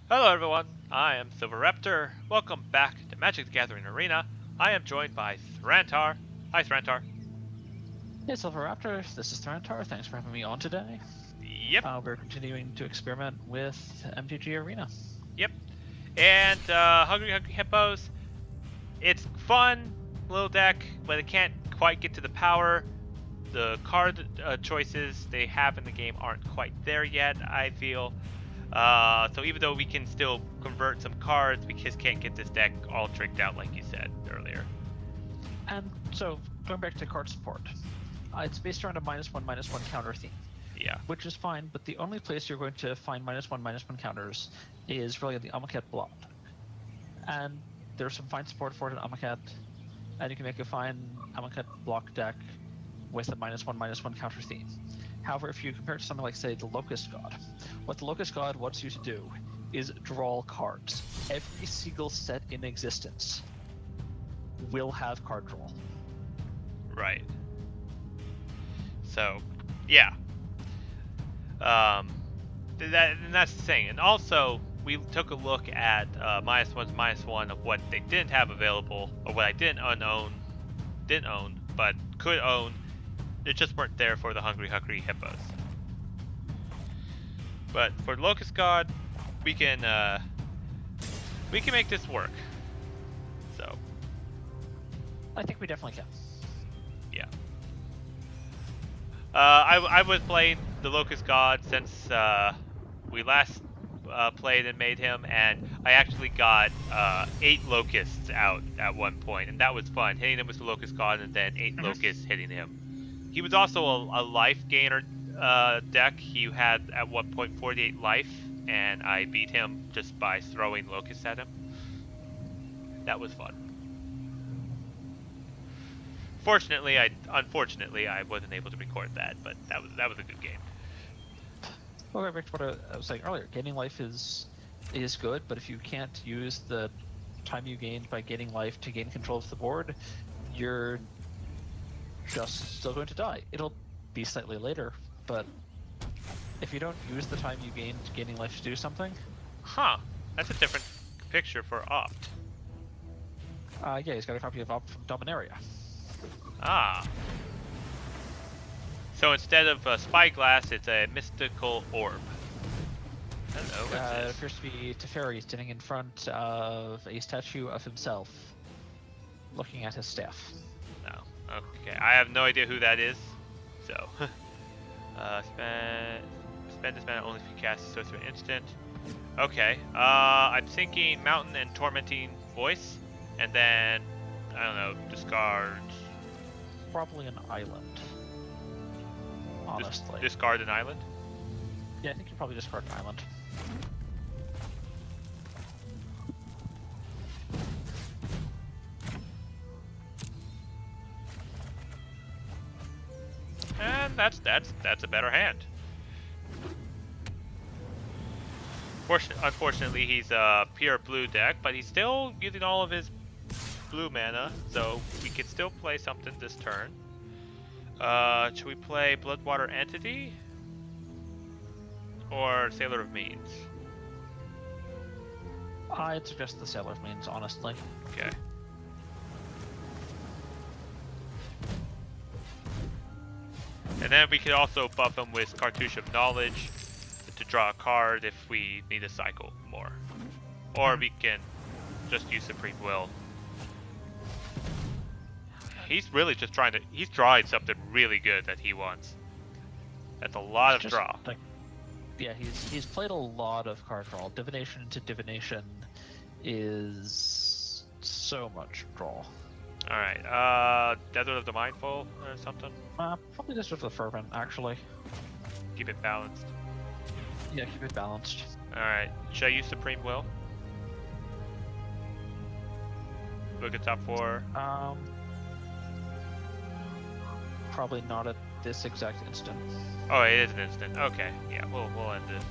Hello everyone, I am Silverraptor. Welcome back to Magic the Gathering Arena. I am joined by Thrantar. Hi Thrantar. Hey Silverraptor, this is Thrantar. Thanks for having me on today. Yep, We're continuing to experiment with MTGA Arena. yep. And Hungry Hippos. It's fun, little deck, but it can't quite get to the power. The card choices they have in the game aren't quite there yet, I feel. So even though we can still convert some cards, we just can't get this deck all tricked out like you said earlier. And so, going back to card support, it's based around a -1/-1 counter theme. Yeah. Which is fine, but the only place you're going to find -1/-1 counters is really in the Amonkhet block. And there's some fine support for it in Amonkhet, and you can make a fine Amonkhet block deck with a -1/-1 counter theme. However, if you compare it to something like, say, the Locust God, what the Locust God wants you to do is draw cards. Every single set in existence will have card draw. Right. So, yeah. That's the thing. And also, we took a look at -1 of what they didn't have available, or what I didn't own, but could own. They just weren't there for the Hungry Hippos. But for Locust God, we can make this work. So. I think we definitely can. Yeah. I was playing the Locust God since we last played and made him, and I actually got 8 Locusts out at one point, and that was fun, hitting him with the Locust God and then 8 Locusts hitting him. He was also a life gainer deck. He had at one point 48 life, and I beat him just by throwing Locusts at him. That was fun. Unfortunately, I wasn't able to record that, but that was a good game. Well, going back to what I was saying earlier, gaining life is good, but if you can't use the time you gained by gaining life to gain control of the board, you're just still going to die. It'll be slightly later, but if you don't use the time you gained gaining life to do something... Huh, that's a different picture for Opt. Yeah, he's got a copy of Opt from Dominaria. Ah. So instead of a spyglass, it's a mystical orb. Hello, what's It this? appears to be Teferi standing in front of a statue of himself, looking at his staff. No. Okay, I have no idea who that is. So, spend this mana only if you cast so through an instant. Okay. I'm thinking Mountain and Tormenting Voice, and then I don't know, discard. Probably an island. Honestly. Discard an island. Yeah, I think you probably discard an island. And that's a better hand. Unfortunately, he's a pure blue deck, but he's still using all of his blue mana, so we can still play something this turn. Should we play Bloodwater Entity or Sailor of Means? I'd suggest the Sailor of Means, honestly. Okay. And then we could also buff him with Cartouche of Knowledge to draw a card if we need to cycle more. Or we can just use Supreme Will. He's really just he's drawing something really good that he wants. That's a lot of draw. Like, yeah, he's played a lot of card draw. Divination into Divination is so much draw. Alright, Desert of the Mindful or something? Probably Desert of the Fervent, actually. Keep it balanced. Yeah, keep it balanced. Alright, should I use Supreme Will? Look at top 4. Probably not at this exact instant. Oh, it is an instant. Okay, yeah, we'll end it.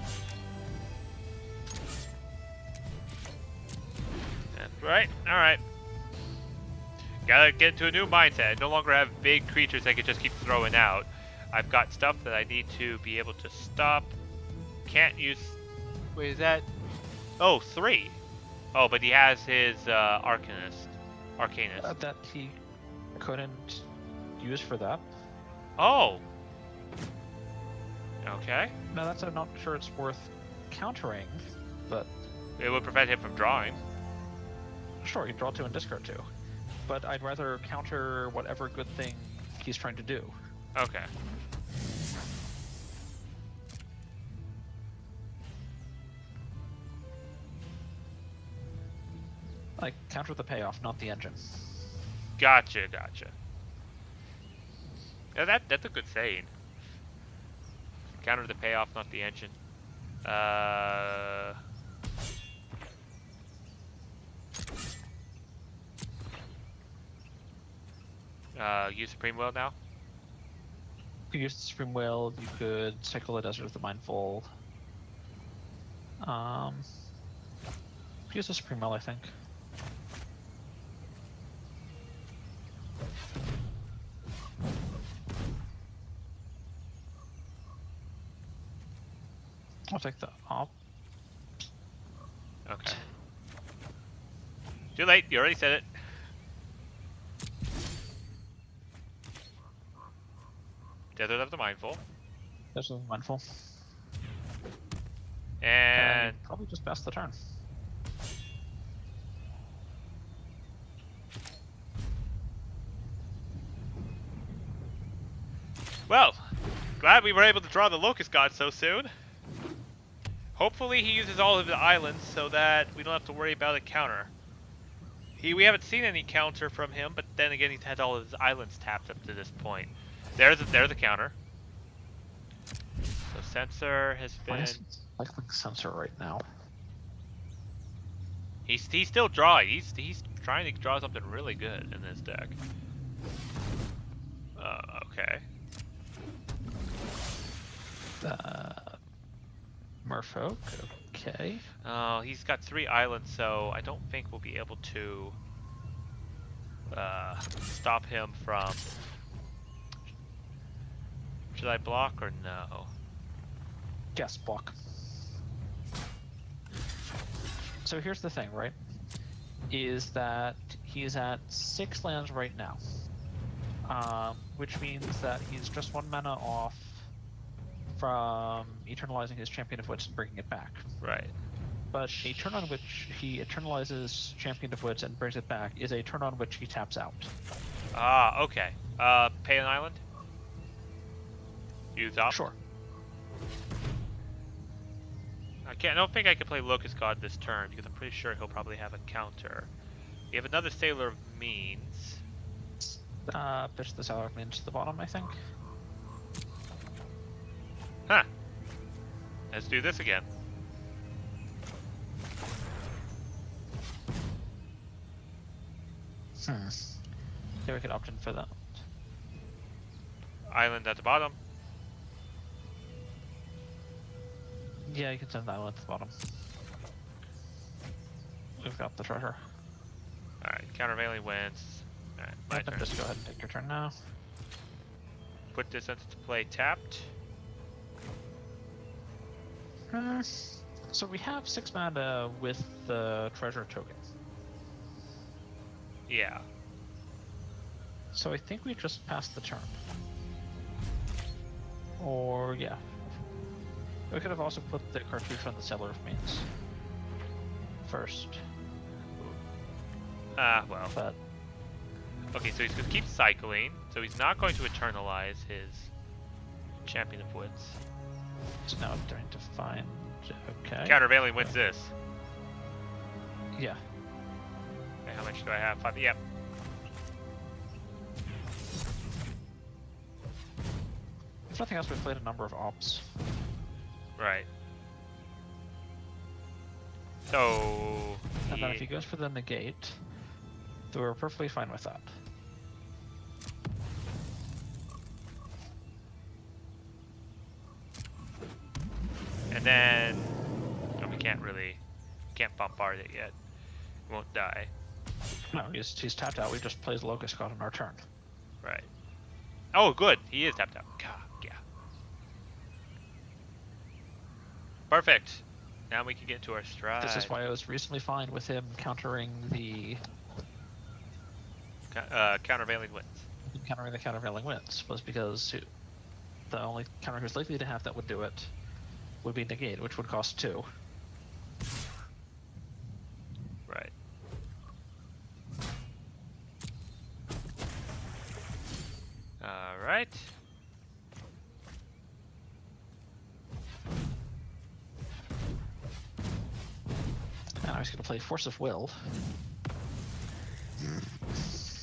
Right, alright. Gotta get into a new mindset. I no longer have big creatures I can just keep throwing out. I've got stuff that I need to be able to stop. Can't use... Wait, is that... Oh, 3. Oh, but he has his Arcanist. That he couldn't use for that. Oh. Okay. Now that's I'm not sure it's worth countering, but It would prevent him from drawing. sure, you draw 2 and discard 2. But I'd rather counter whatever good thing he's trying to do. Okay. Like, counter the payoff, not the engine. Gotcha. Yeah, that's a good saying. Counter the payoff, not the engine. Use Supreme Will now? You could use the Supreme Will, you could cycle the Desert of the Mindful. Use the Supreme Will, I think. I'll take the op. Okay. Too late, you already said it. Desert of the Mindful. Desert of the Mindful. And probably just pass the turn. well, glad we were able to draw the Locust God so soon. Hopefully he uses all of the islands so that we don't have to worry about a counter. We haven't seen any counter from him, but then again he's had all of his islands tapped up to this point. There's a counter. So Censor has been... Cycling Censor right now. He's still drawing. He's trying to draw something really good in this deck. Okay. Merfolk, okay. Oh, he's got 3 islands, so I don't think we'll be able to stop him from... Should I block or no? Yes, block. So here's the thing, right? Is that he's at 6 lands right now. Which means that he's just 1 mana off from eternalizing his Champion of Wits and bringing it back. Right. But a turn on which he eternalizes Champion of Wits and brings it back is a turn on which he taps out. Ah, okay. Pay an island? Use up? Sure. I don't think I can play Locust God this turn because I'm pretty sure he'll probably have a counter. We have another Sailor of Means. Pitch the Sailor of Means to the bottom, I think. Huh. Let's do this again. Yeah, we could opt in for that. Island at the bottom. Yeah, you can send that one at the bottom. We've got the treasure. Alright, countervailing wins. Alright, my turn. Just go ahead and take your turn now. Put this into play tapped. So we have 6 mana with the treasure token. Yeah. So I think we just pass the turn. Or, yeah. We could have also put the cartouche on the Sailor of Means first. Well. But Okay, so he's going to keep cycling, so he's not going to eternalize his Champion of Woods. so now I'm trying to find... Okay. Countervailing wins this. Yeah. Okay, how much do I have? 5. Yep. If nothing else, we've played a number of ops. Right. So... And then if he goes for the negate, then we're perfectly fine with that. And then... Oh, we can't bombard it yet. It won't die. No, he's tapped out. We just plays Locust God on our turn. Right. Oh, good. He is tapped out. God, yeah. Perfect. Now we can get into our stride. This is why I was reasonably fine with him countering the countervailing winds. countervailing winds, was because the only counter who's likely to have that would do it would be negate, which would cost 2. Right. All right. And I was going to play Force of Will.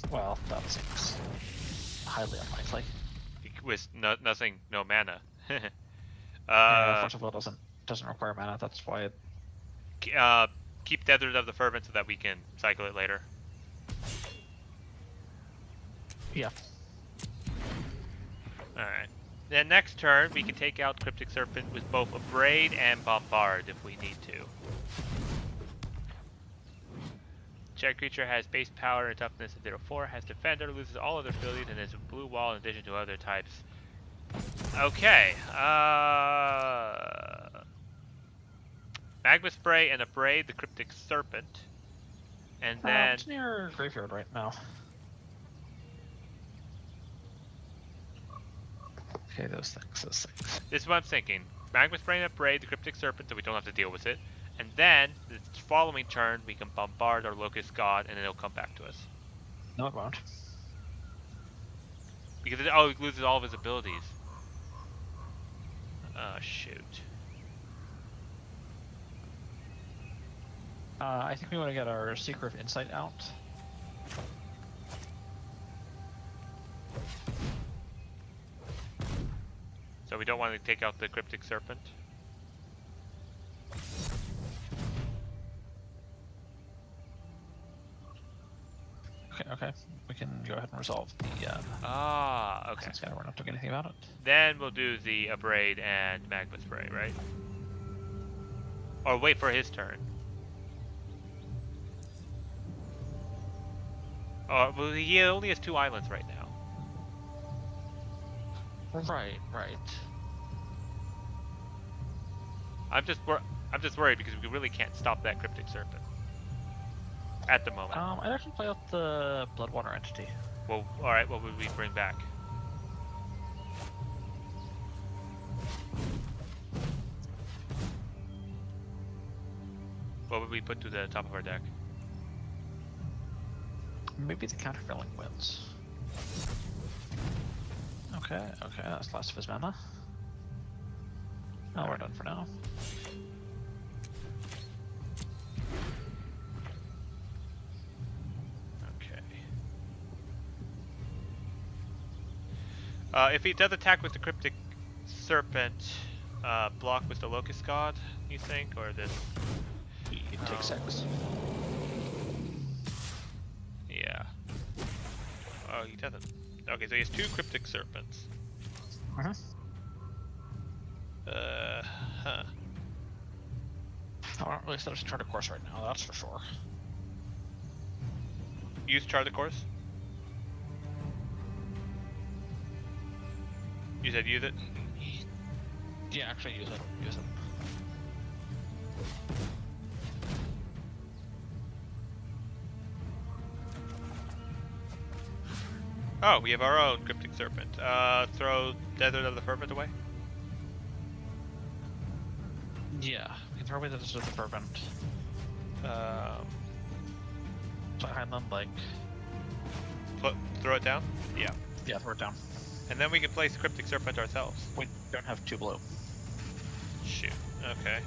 Well, that seems highly unlikely. With nothing, no mana. Force of Will doesn't require mana. That's why. Keep Desert of the Fervent so that we can cycle it later. Yeah. All right. Then next turn we can take out Cryptic Serpent with both Abrade and Bombard if we need to. Check creature has base power and toughness of 0/4, has defender, loses all other abilities, and is a blue wall in addition to other types. Okay. Magma Spray and Abrade the Cryptic Serpent. And then It's near graveyard right now. Okay, those things. this is what I'm thinking. Magma Spray and Abrade the Cryptic Serpent so we don't have to deal with it. And then, the following turn, we can bombard our Locust God, and it'll come back to us. No, it won't. Because it loses all of his abilities. Oh, shoot. I think we want to get our Seeker of Insight out. So we don't want to take out the Cryptic Serpent. Okay. We can go ahead and resolve the. Okay. Since we're not doing anything about it. Then we'll do the Abrade and Magma Spray, right? Or wait for his turn. Oh, well, he only has 2 islands right now. Right. I'm just worried because we really can't stop that Cryptic Serpent at the moment. I'd actually play out the Bloodwater entity. Well, all right. What would we bring back? What would we put to the top of our deck? Maybe the countervailing winds. Okay, that's the last of his mana. Oh, we're done for now. Okay. If he does attack with the Cryptic Serpent, block with the Locust God, you think, or this? He takes 6. Yeah. Oh, he doesn't. Okay, so he has 2 Cryptic Serpents. Uh-huh. Huh. I don't really set us a chart of course right now, that's for sure. Use Chart the Course? You said use it? Yeah, actually use it. Oh, we have our own Cryptic Serpent. Throw Desert of the Fervent away? Yeah, we can throw away the Desert of the Fervent. So Highland, like... Throw it down? Yeah. Yeah, throw it down. And then we can place Cryptic Serpent ourselves. We don't have 2 blue. Shoot. Okay.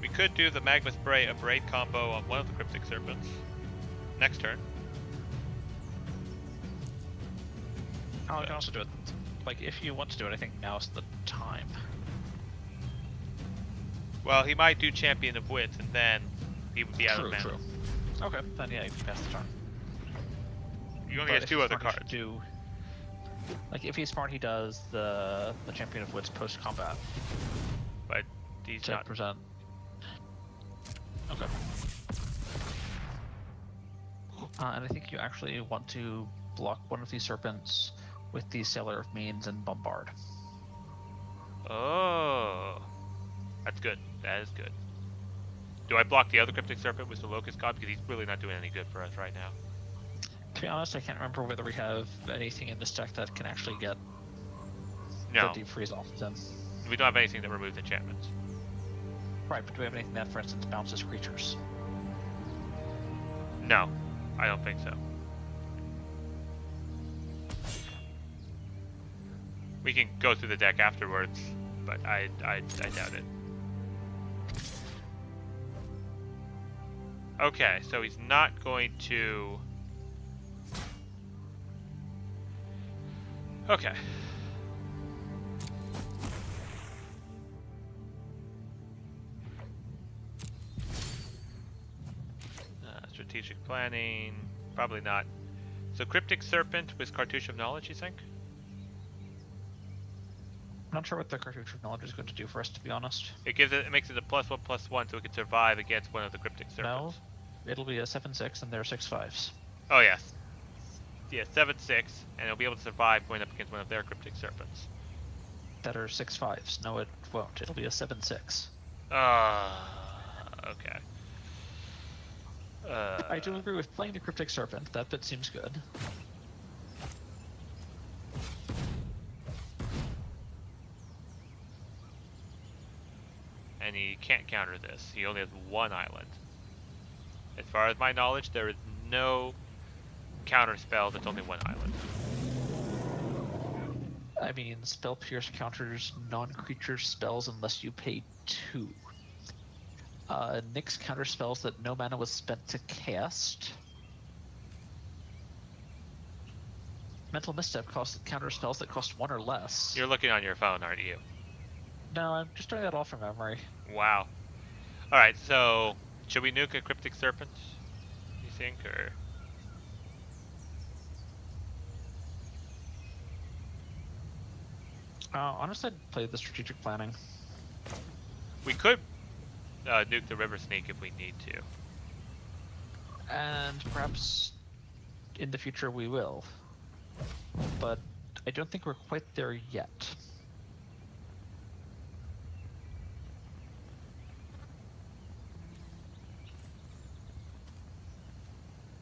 We could do the Magma Spray Abrade combo on one of the Cryptic Serpents. Next turn. Oh, you can also do it. Like, if you want to do it, I think now's the time. Well, he might do Champion of Wits, and then he would be out of mana. True. Okay, then yeah, you can pass the turn. You only have 2 other cards. Like, if he's smart, he does the Champion of Wits post-combat. But he's to not. Present. Okay. And I think you actually want to block one of these serpents with the Sailor of Means and Bombard. Oh. That's good. That is good. Do I block the other Cryptic Serpent with the Locust God? Because he's really not doing any good for us right now. To be honest, I can't remember whether we have anything in this deck that can actually get No. the Deep Freeze off of them. We don't have anything that removes enchantments. Right, but do we have anything that, for instance, bounces creatures? No, I don't think so. We can go through the deck afterwards, but I doubt it. Okay, so he's not going to... Okay. Strategic planning, probably not. So Cryptic Serpent with Cartouche of Knowledge, you think? I'm not sure what the Cartouche of Knowledge is going to do for us, to be honest. It makes it a +1/+1, so it can survive against one of the Cryptic Serpents. No, it'll be a 7/6, and they're 6/5s. Oh yes, yeah, 7/6, and it'll be able to survive going up against one of their Cryptic Serpents. That are 6/5s. No, it won't. It'll be a 7/6. Okay. I do agree with playing the Cryptic Serpent. That bit seems good. And he can't counter this. He only has one island. As far as my knowledge, there is no counter spell that's only one island. I mean, Spell Pierce counters non-creature spells unless you pay 2. Nyx counter spells that no mana was spent to cast. Mental Misstep counter spells that cost 1 or less. You're looking on your phone, aren't you? No, I'm just doing that all from memory. Wow. Alright, so should we nuke a Cryptic Serpent, you think, or? Honestly, I'd play the strategic planning. We could nuke the River Snake if we need to. And perhaps in the future we will. But I don't think we're quite there yet.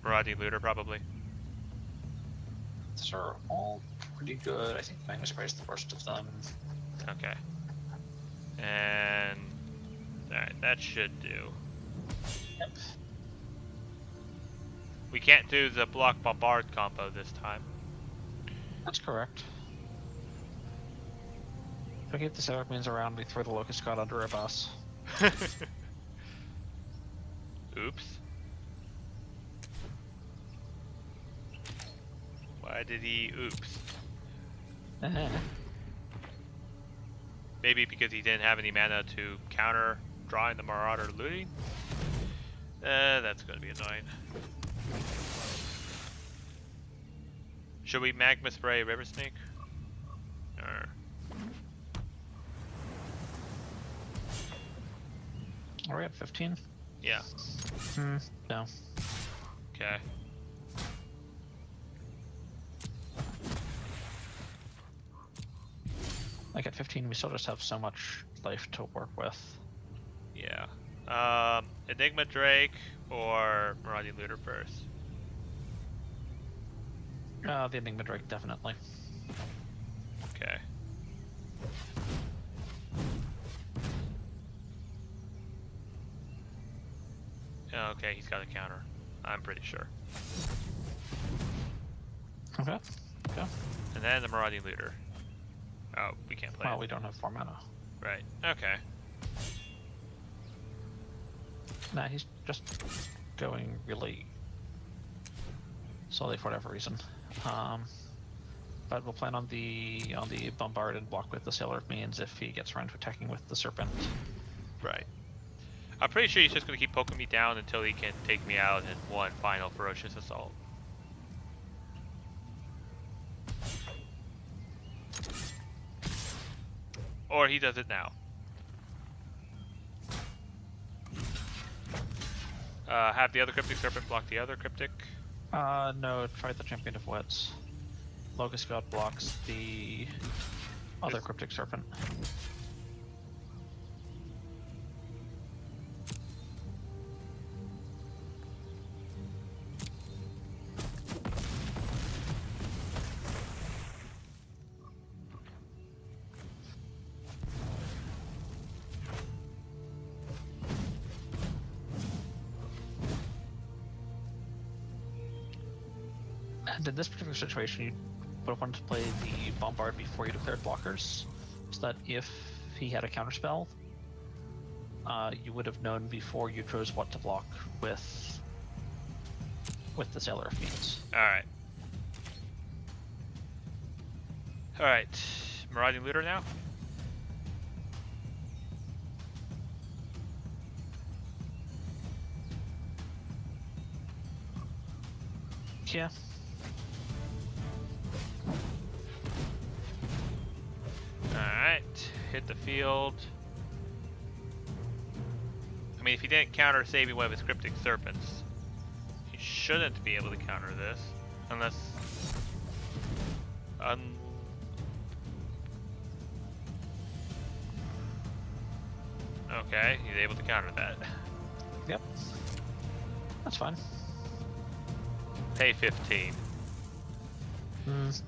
Marauding Looter, probably. These are all pretty good. I think Magnus Ray is the worst of them. Okay. And... Alright, that should do. Yep. We can't do the Block Bombard combo this time. That's correct. If we keep the Severqueens around, we throw the Locust God under a bus. Oops. Why did he oops? Maybe because he didn't have any mana to counter drawing the Marauder looting? That's gonna be annoying. Should we Magma Spray River Snake? Or... Are we at 15? Yeah. No. Okay. Like at 15, we still just have so much life to work with. Yeah. Enigma Drake or Marauding Looter first? The Enigma Drake, definitely. Okay. Okay, he's got a counter. I'm pretty sure. Okay. Okay. And then the Marauding Looter. Oh, we can't play Well, it. we don't have 4 mana. Right. Okay. Nah, he's just going really slowly for whatever reason. But we'll plan on the bombard and block with the Sailor of Means if he gets around to attacking with the Serpent. Right. I'm pretty sure he's just going to keep poking me down until he can take me out in one final ferocious assault. Or he does it now. Have the other Cryptic Serpent block the other Cryptic. No, try the Champion of Wits. Locust God blocks the other Cryptic Serpent. And in this particular situation, you would have wanted to play the Bombard before you declared blockers, so that if he had a counterspell, you would have known before you chose what to block with the Sailor of Fiends. Alright. Alright. Marauding Looter now? Yeah. Alright. Hit the field. I mean, if he didn't counter saving one of his Cryptic Serpents, he shouldn't be able to counter this. Unless... Okay, he's able to counter that. Yep. That's fine. Pay 15.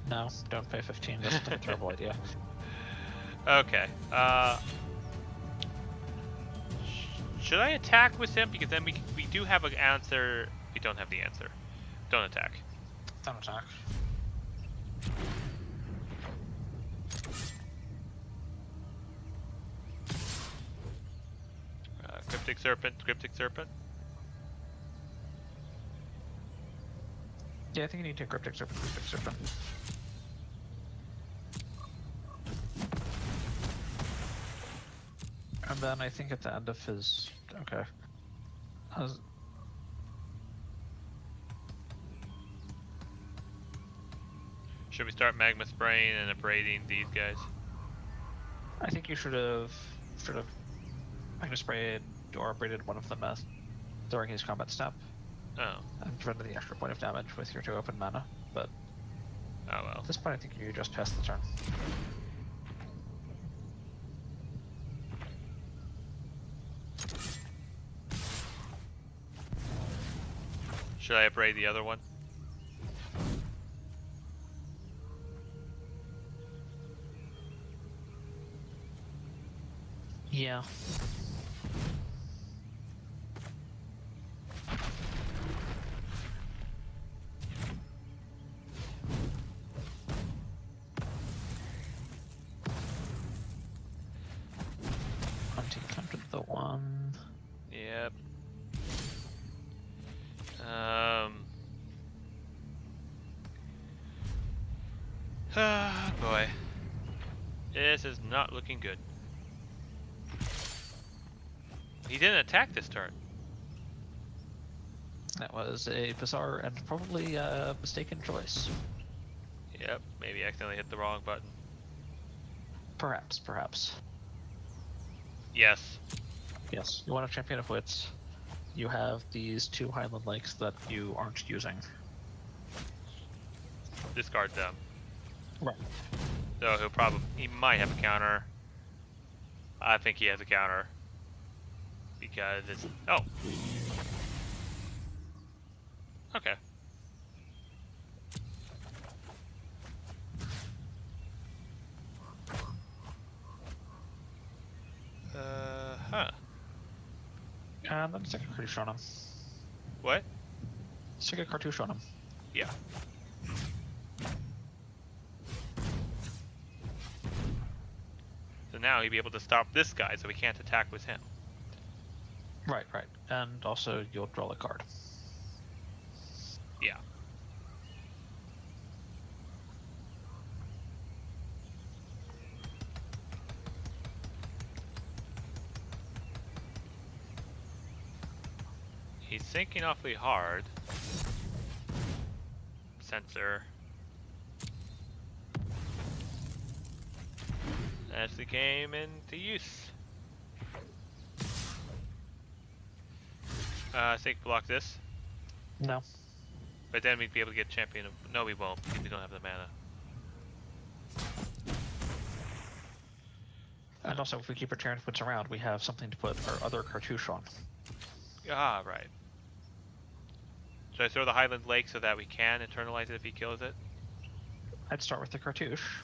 No, don't pay 15. That's a terrible idea. Okay. Should I attack with him? Because then we do have an answer. We don't have the answer. Don't attack. Don't attack. Cryptic Serpent, Cryptic Serpent. Yeah, I think you need to Cryptic Serpent, Cryptic Serpent. And then I think at the end of his... Okay. Should we start Magma Spraying and abrading these guys? I think you should have Magna Sprayed or abraded one of them during his combat step. Oh. And prevented the extra point of damage with your 2 open mana, but Oh well. at this point I think you just pass the turn. Should I abrade the other one? Yeah. Hunting counted the 1. Yep. Ah, boy. This is not looking good. He didn't attack this turn. That was a bizarre and probably mistaken choice. Yep, maybe accidentally hit the wrong button. Perhaps. Yes. Yes, you want a Champion of Wits. You have these 2 Highland Lakes that you aren't using. Discard them. Right. So he might have a counter. I think he has a counter. Because it's... Oh! Okay. Huh. And then stick a cartouche on him. What? Stick a cartouche on him. Yeah. So now he'd be able to stop this guy so we can't attack with him. Right. And also you'll draw a card. Yeah. He's thinking awfully hard. Sensor. That's the game into use. I think block this. No. But then we'd be able to get champion of... No, we won't, because we don't have the mana. And also, if we keep our Champion of Wits around, we have something to put our other cartouche on. Ah, right. Should I throw the Highland Lake so that we can internalize it if he kills it? I'd start with the cartouche,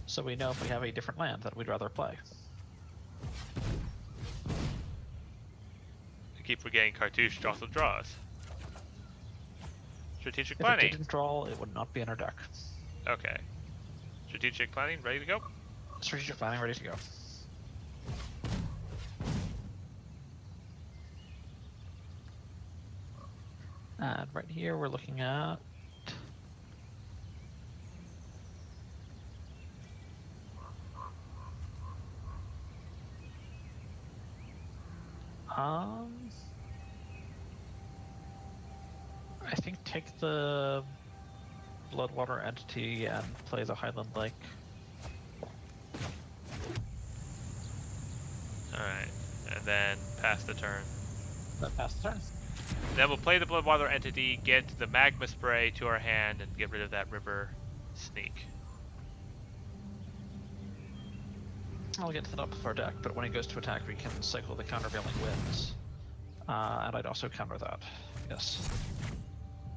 so we know if we have a different land that we'd rather play. I keep forgetting Cartouche also draws. Strategic If it planning. didn't draw, it would not be in our deck. Okay. Strategic planning, ready to go? Strategic planning, ready to go. And right here, we're looking at... I think take the Bloodwater entity and play the Highland Lake. Alright. And then pass the turn. Then pass the turn. Then we'll play the Bloodwater entity, get the Magma Spray to our hand, and get rid of that River Sneak. I'll get to the top of our deck, but when he goes to attack, we can cycle the Countervailing Winds. And I'd also counter that. Yes.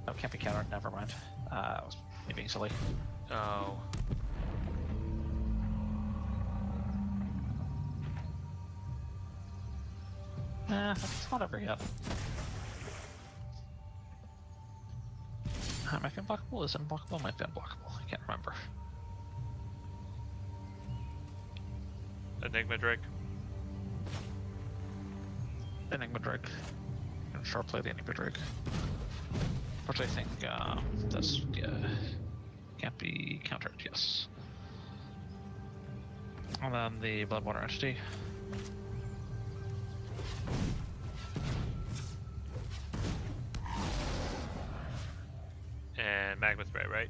Oh, can't be countered, never mind. I was being silly. Oh. It's not over yet. Might be unblockable? Is it unblockable? Might be unblockable. I can't remember. Enigma Drake. Enigma Drake. And sure play the Enigma Drake. Which I think that's can't be countered, yes. And then the Bloodwater entity. And Magma Spray, right?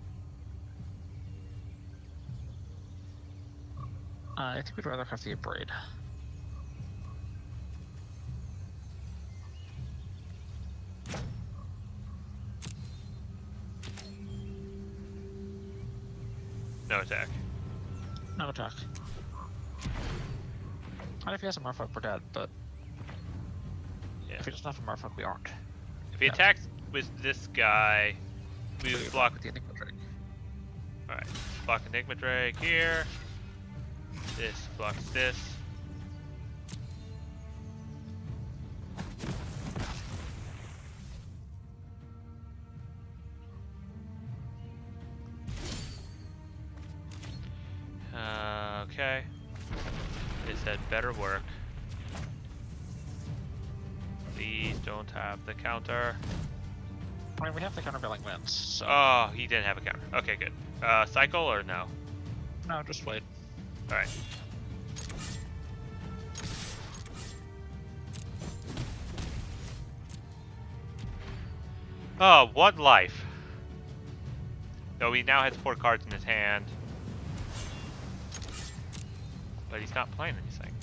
I think we'd rather have the Abrade. No attack. No attack. And if he has a Merfolk, we're dead, but Yeah. if he doesn't have a Merfolk, we aren't. If he attacks with this guy, we would block. with the Enigma Drake. Alright. Block Enigma Drake here. This blocks this. Okay. This had better work. These don't have the counter. I mean, we have the Countervailing Winds, so... Oh, he didn't have a counter. Okay, good. Cycle or no? No, just wait. Alright. Oh, one life. So he now has 4 cards in his hand. But he's not playing anything.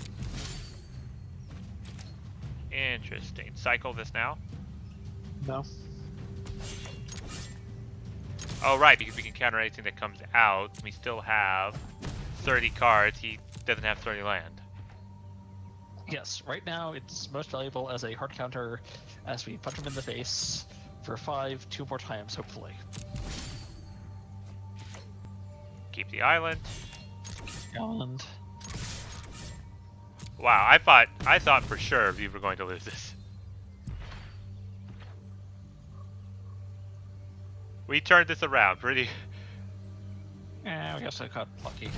Interesting. Cycle this now? No. Oh, right, because we can counter anything that comes out. We still have 30 cards. He doesn't have 30 land. Yes, right now it's most valuable as a hard counter as we punch him in the face for 5, 2 more times, hopefully. Keep the island. And Wow, I thought for sure we were going to lose this. We turned this around pretty. I guess I got lucky,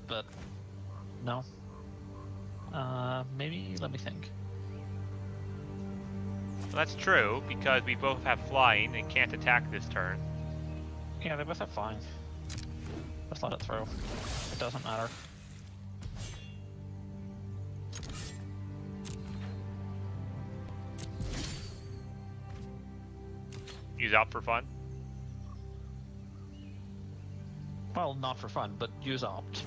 but no. Maybe let me think. Well, that's true because we both have flying and can't attack this turn. Yeah, they both have flying. Let's let it through. It doesn't matter. Use out for fun. Well, not for fun, but use opt.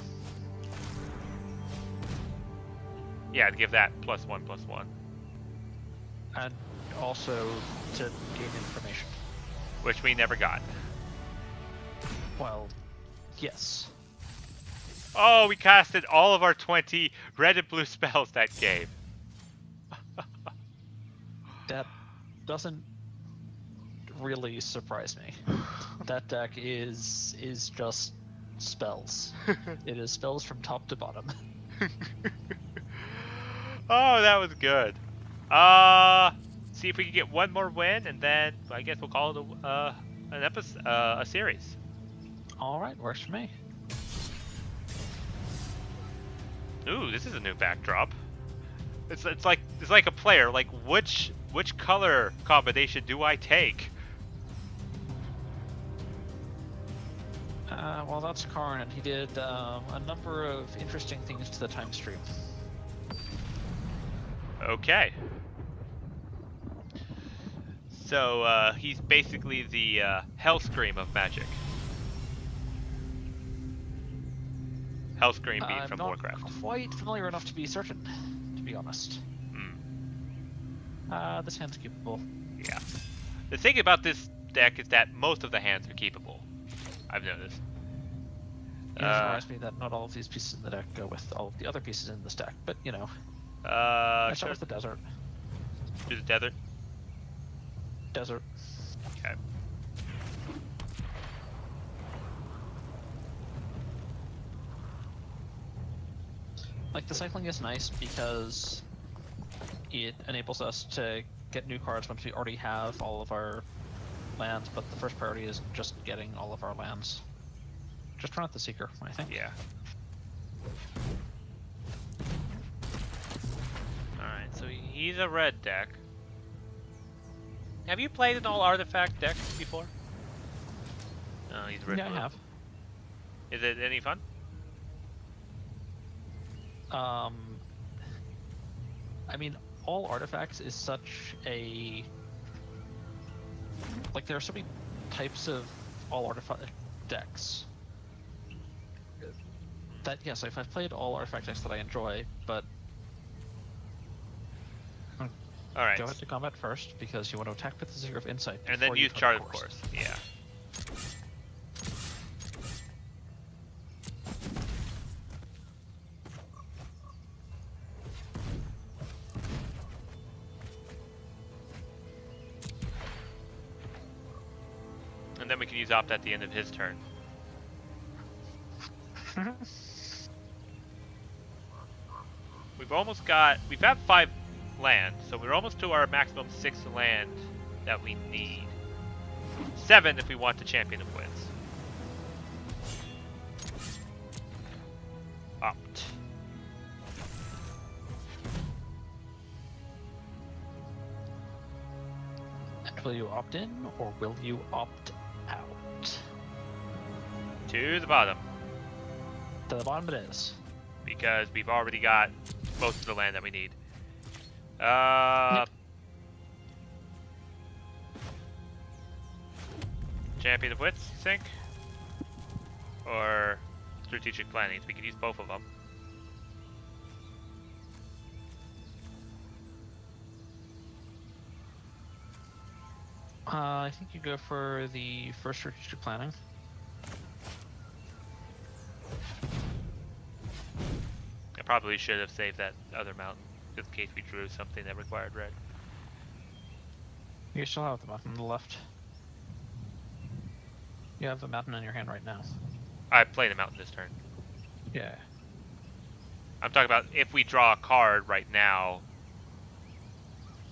Yeah, to give that +1/+1. And also to gain information. Which we never got. Well, yes. Oh, we casted all of our 20 red and blue spells that game. That doesn't really surprise me. That deck is just spells. It is spells from top to bottom. Oh, that was good. See if we can get one more win, and then I guess we'll call it an episode, a series. All right, works for me. Ooh, this is a new backdrop. It's like a player. Like which color combination do I take? Well, that's Karn, and he did a number of interesting things to the time stream. Okay. So he's basically the Hellscream of Magic. Hellscream being from Warcraft. I'm not quite familiar enough to be certain, to be honest. This hand's keepable. Yeah. The thing about this deck is that most of the hands are keepable. I've noticed. It surprised me that not all of these pieces in the deck go with all of the other pieces in this deck, but you know. Let's start with the desert. Do the desert? Desert. Okay. Like, the cycling is nice because it enables us to get new cards once we already have all of our lands, but the first priority is just getting all of our lands. Just run out the Seeker, I think. Yeah. Alright, so he's a red deck. Have you played an all artifact deck before? No, he's red. Yeah, I have. Is it any fun? I mean, all artifacts is such a... Like, there are so many types of all artifact decks that, yes, I've played all artifact decks that I enjoy, but... Alright. Go ahead to combat first, because you want to attack with the Seeker of Insight. And then use Chart of Course. Yeah. And then we can use Opt at the end of his turn. We've had 5 land, so we're almost to our maximum 6 land that we need. 7 if we want the Champion of Wits. Opt. And will you opt in, or will you opt out? To the bottom. To the bottom it is. Because we've already got most of the land that we need. Yep. Champion of Wits, you think? Or strategic planning? We could use both of them. I think you go for the first strategic planning. I probably should have saved that other mountain, just in case we drew something that required red. You still have the mountain on the left. You have the mountain in your hand right now. I played a mountain this turn. Yeah. I'm talking about if we draw a card right now.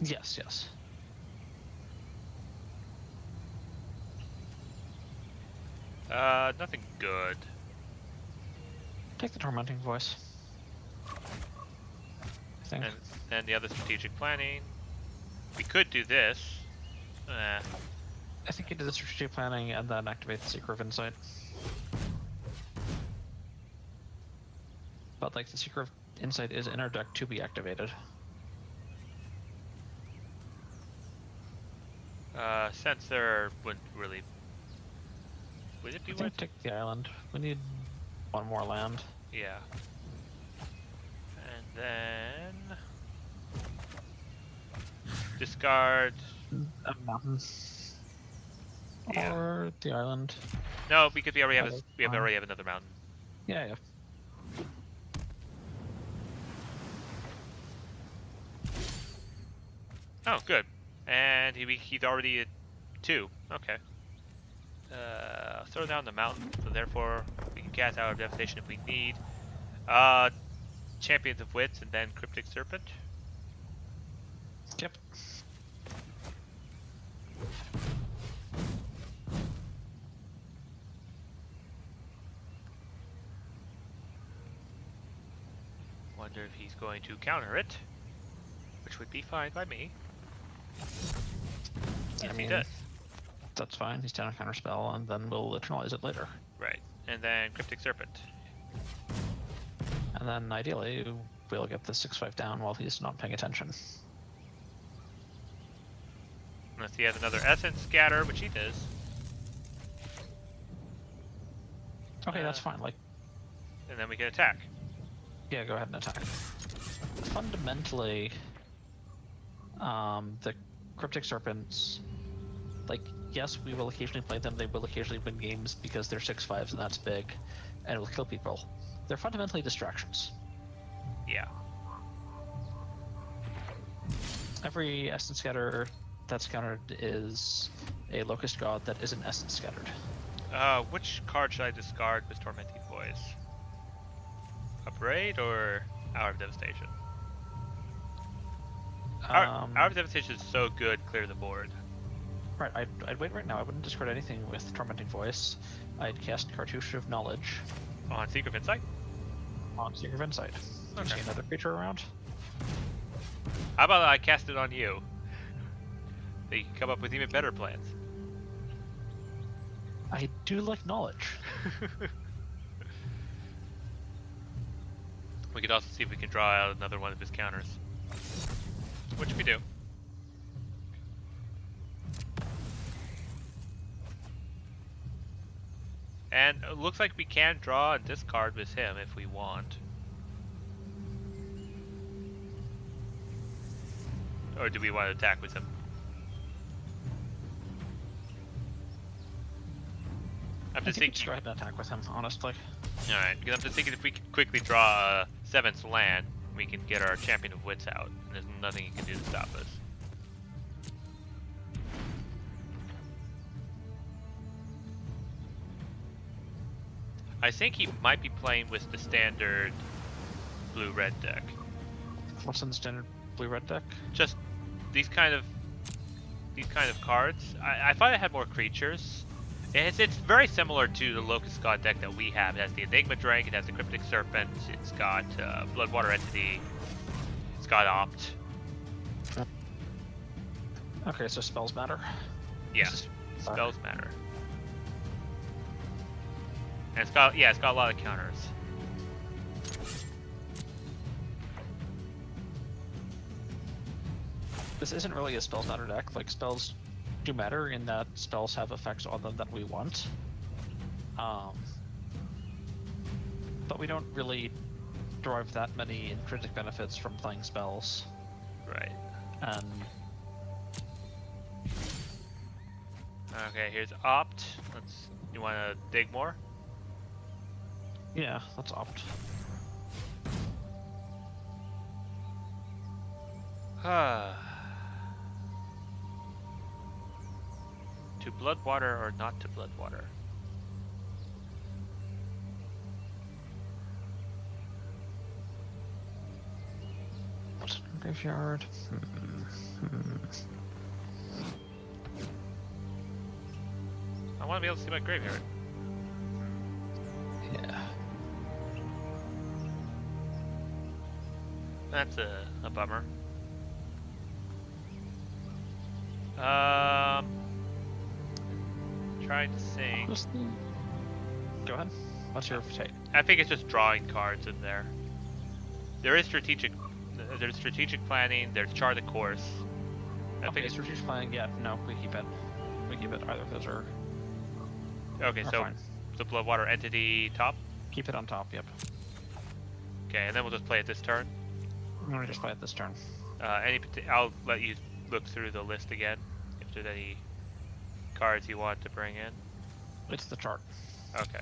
Yes, yes. Nothing good. Take the Tormenting Voice. I think. And the other strategic planning. We could do this. I think you do the strategic planning and then activate the Seeker of Insight. But like, the Seeker of Insight is in our deck to be activated. Sensor wouldn't really. Would it be I worth? think take the island. We need one more land. Yeah. And then discard. A mountain. Yeah. Or the island. No, because we already have Oh, already have another mountain. Yeah, yeah. Oh, good. And he's already at 2. Okay. Throw down the mountain, so therefore we can cast Hour of Devastation if we need. Champions of Wits and then Cryptic Serpent. Yep. wonder if he's going to counter it, which would be fine by me. Yes, he does. That's fine. He's down a counter spell, and then we'll eternalize it later. Right, and then Cryptic Serpent. And then ideally, we'll get the 6/5 down while he's not paying attention. Unless he has another Essence Scatter, which he does. Okay, that's fine. Like, and then we can attack. yeah, go ahead and attack. Fundamentally, the Cryptic Serpents, like, yes, we will occasionally play them. They will occasionally win games because they're 6/5s and that's big, and it will kill people. They're fundamentally distractions. Yeah. Every Essence Scatter that's countered is a Locust God that isn't Essence Scattered. Which card should I discard with Tormenting Voice? Upgrade or Hour of Devastation? Hour of Devastation is so good, clear the board. Right, I'd wait right now. I wouldn't discard anything with Tormenting Voice. I'd cast Cartouche of Knowledge. On Secret of Insight? On Secret of Insight. Do you Okay. see another creature around? How about I cast it on you? They can come up with even better plans. I do like Knowledge. We could also see if we can draw out another one of his counters. Which we do. And it looks like we can draw and discard with him if we want. Or do we want to attack with him? I'm just Just thinking. go ahead and attack with him, honestly. Alright, because I'm just thinking if we can quickly draw a 7th land, we can get our Champion of Wits out. And there's nothing you can do to stop us. I think he might be playing with the standard blue-red deck. What's in the standard blue-red deck? Just these kind of cards. I thought it had more creatures. It's very similar to the Locust God deck that we have. It has the Enigma Drake, it has the Cryptic Serpent, it's got Bloodwater Entity, it's got Opt. Okay, so spells matter? Yeah, spells matter. And it's got a lot of counters. This isn't really a spells matter deck. Like, spells do matter in that spells have effects on them that we want. But we don't really derive that many intrinsic benefits from playing spells. Right. And okay, here's Opt. You want to dig more? yeah, let's opt. To Bloodwater or not to Bloodwater? What's in the graveyard? I want to be able to see my graveyard. Yeah. That's a bummer. Trying to think. Go ahead. What's your take? I think it's just drawing cards in there. There's strategic planning. There's chart the course. I think it's strategic planning. Yeah, no, we keep it. We keep it. Either of those are. okay. are So fine. the Bloodwater Entity top. Keep it on top. Yep. Okay, and then we'll just play it this turn. I'm gonna just play it this turn. I'll let you look through the list again if there's any cards you want to bring in. It's the chart. Okay.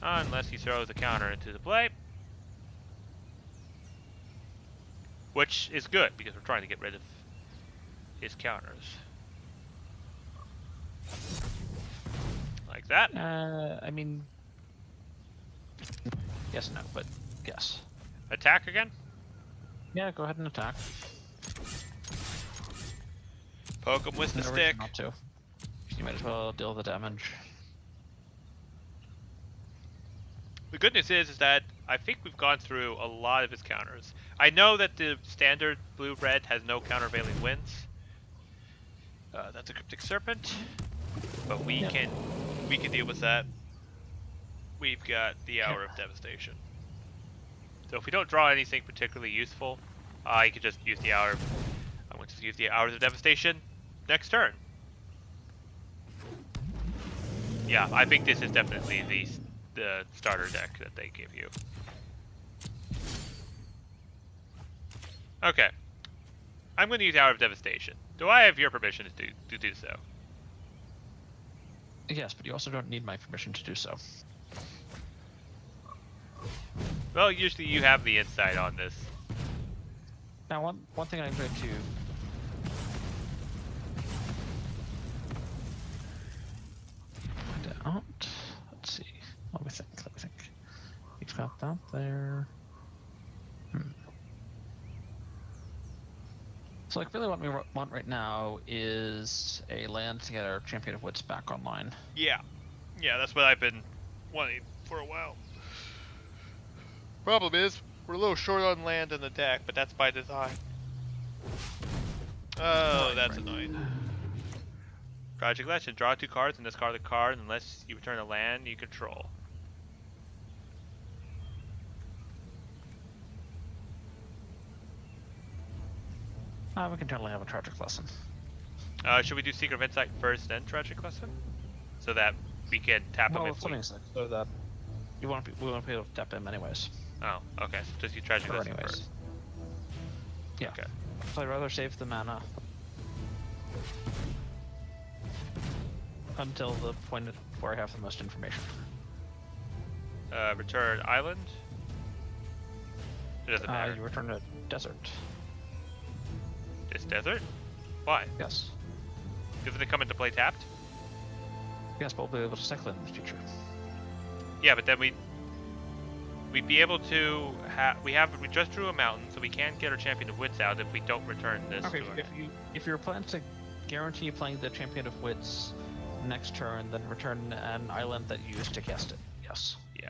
Unless he throws a counter into the play. Which is good, because we're trying to get rid of his counters. Like that. I mean, yes, no, but yes. Attack again? Yeah, go ahead and attack. Poke him with the No reason stick. not to. 'Cause you might as well deal the damage. The good news is that I think we've gone through a lot of his counters. I know that the standard blue-red has no countervailing winds. That's a Cryptic Serpent, but we Yep. can deal with that. We've got the Hour of Devastation. So if we don't draw anything particularly useful, I could just use the Hour. I'm going to use the Hours of Devastation next turn. Yeah, I think this is definitely the starter deck that they give you. Okay. I'm going to use Hour of Devastation. Do I have your permission to do so? Yes, but you also don't need my permission to do so. Well, usually you have the insight on this. Now, one thing I'm going to find out. Let's see. Let me think. We've got that there. So, like, really what we want right now is a land to get our Champion of Wits back online. Yeah. Yeah, that's what I've been wanting for a while. Problem is, we're a little short on land in the deck, but that's by design. Oh, that's annoying. Project Legend. Draw 2 cards and discard a card unless you return a land you control. We can totally have a Tragic Lesson. Should we do Secret of Insight first, then Tragic Lesson? So that we can tap him if we... so that we won't be able to tap him anyways. Oh, okay. So just use Tragic Lesson first. Yeah. Okay. So I'd rather save the mana until the point where I have the most information. Return Island? It doesn't matter. You return a desert. This desert? Why? Yes. Doesn't it come into play tapped? Yes, but we'll be able to cycle it in the future. Yeah, but then we'd be able to we just drew a mountain, so we can't get our Champion of Wits out if we don't return this. Okay, to if your plan to guarantee playing the Champion of Wits next turn, then return an island that you used to cast it. Yes. Yeah.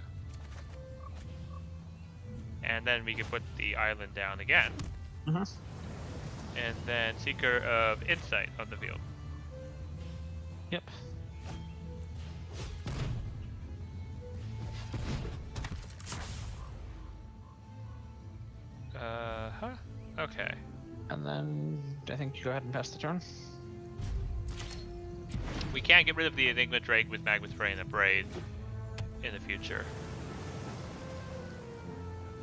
And then we can put the island down again. Mm-hmm. And then Seeker of Insight on the field. Yep. Okay. And then I think you go ahead and pass the turn. We can't get rid of the Enigma Drake with Magma Spray and a Braid in the future.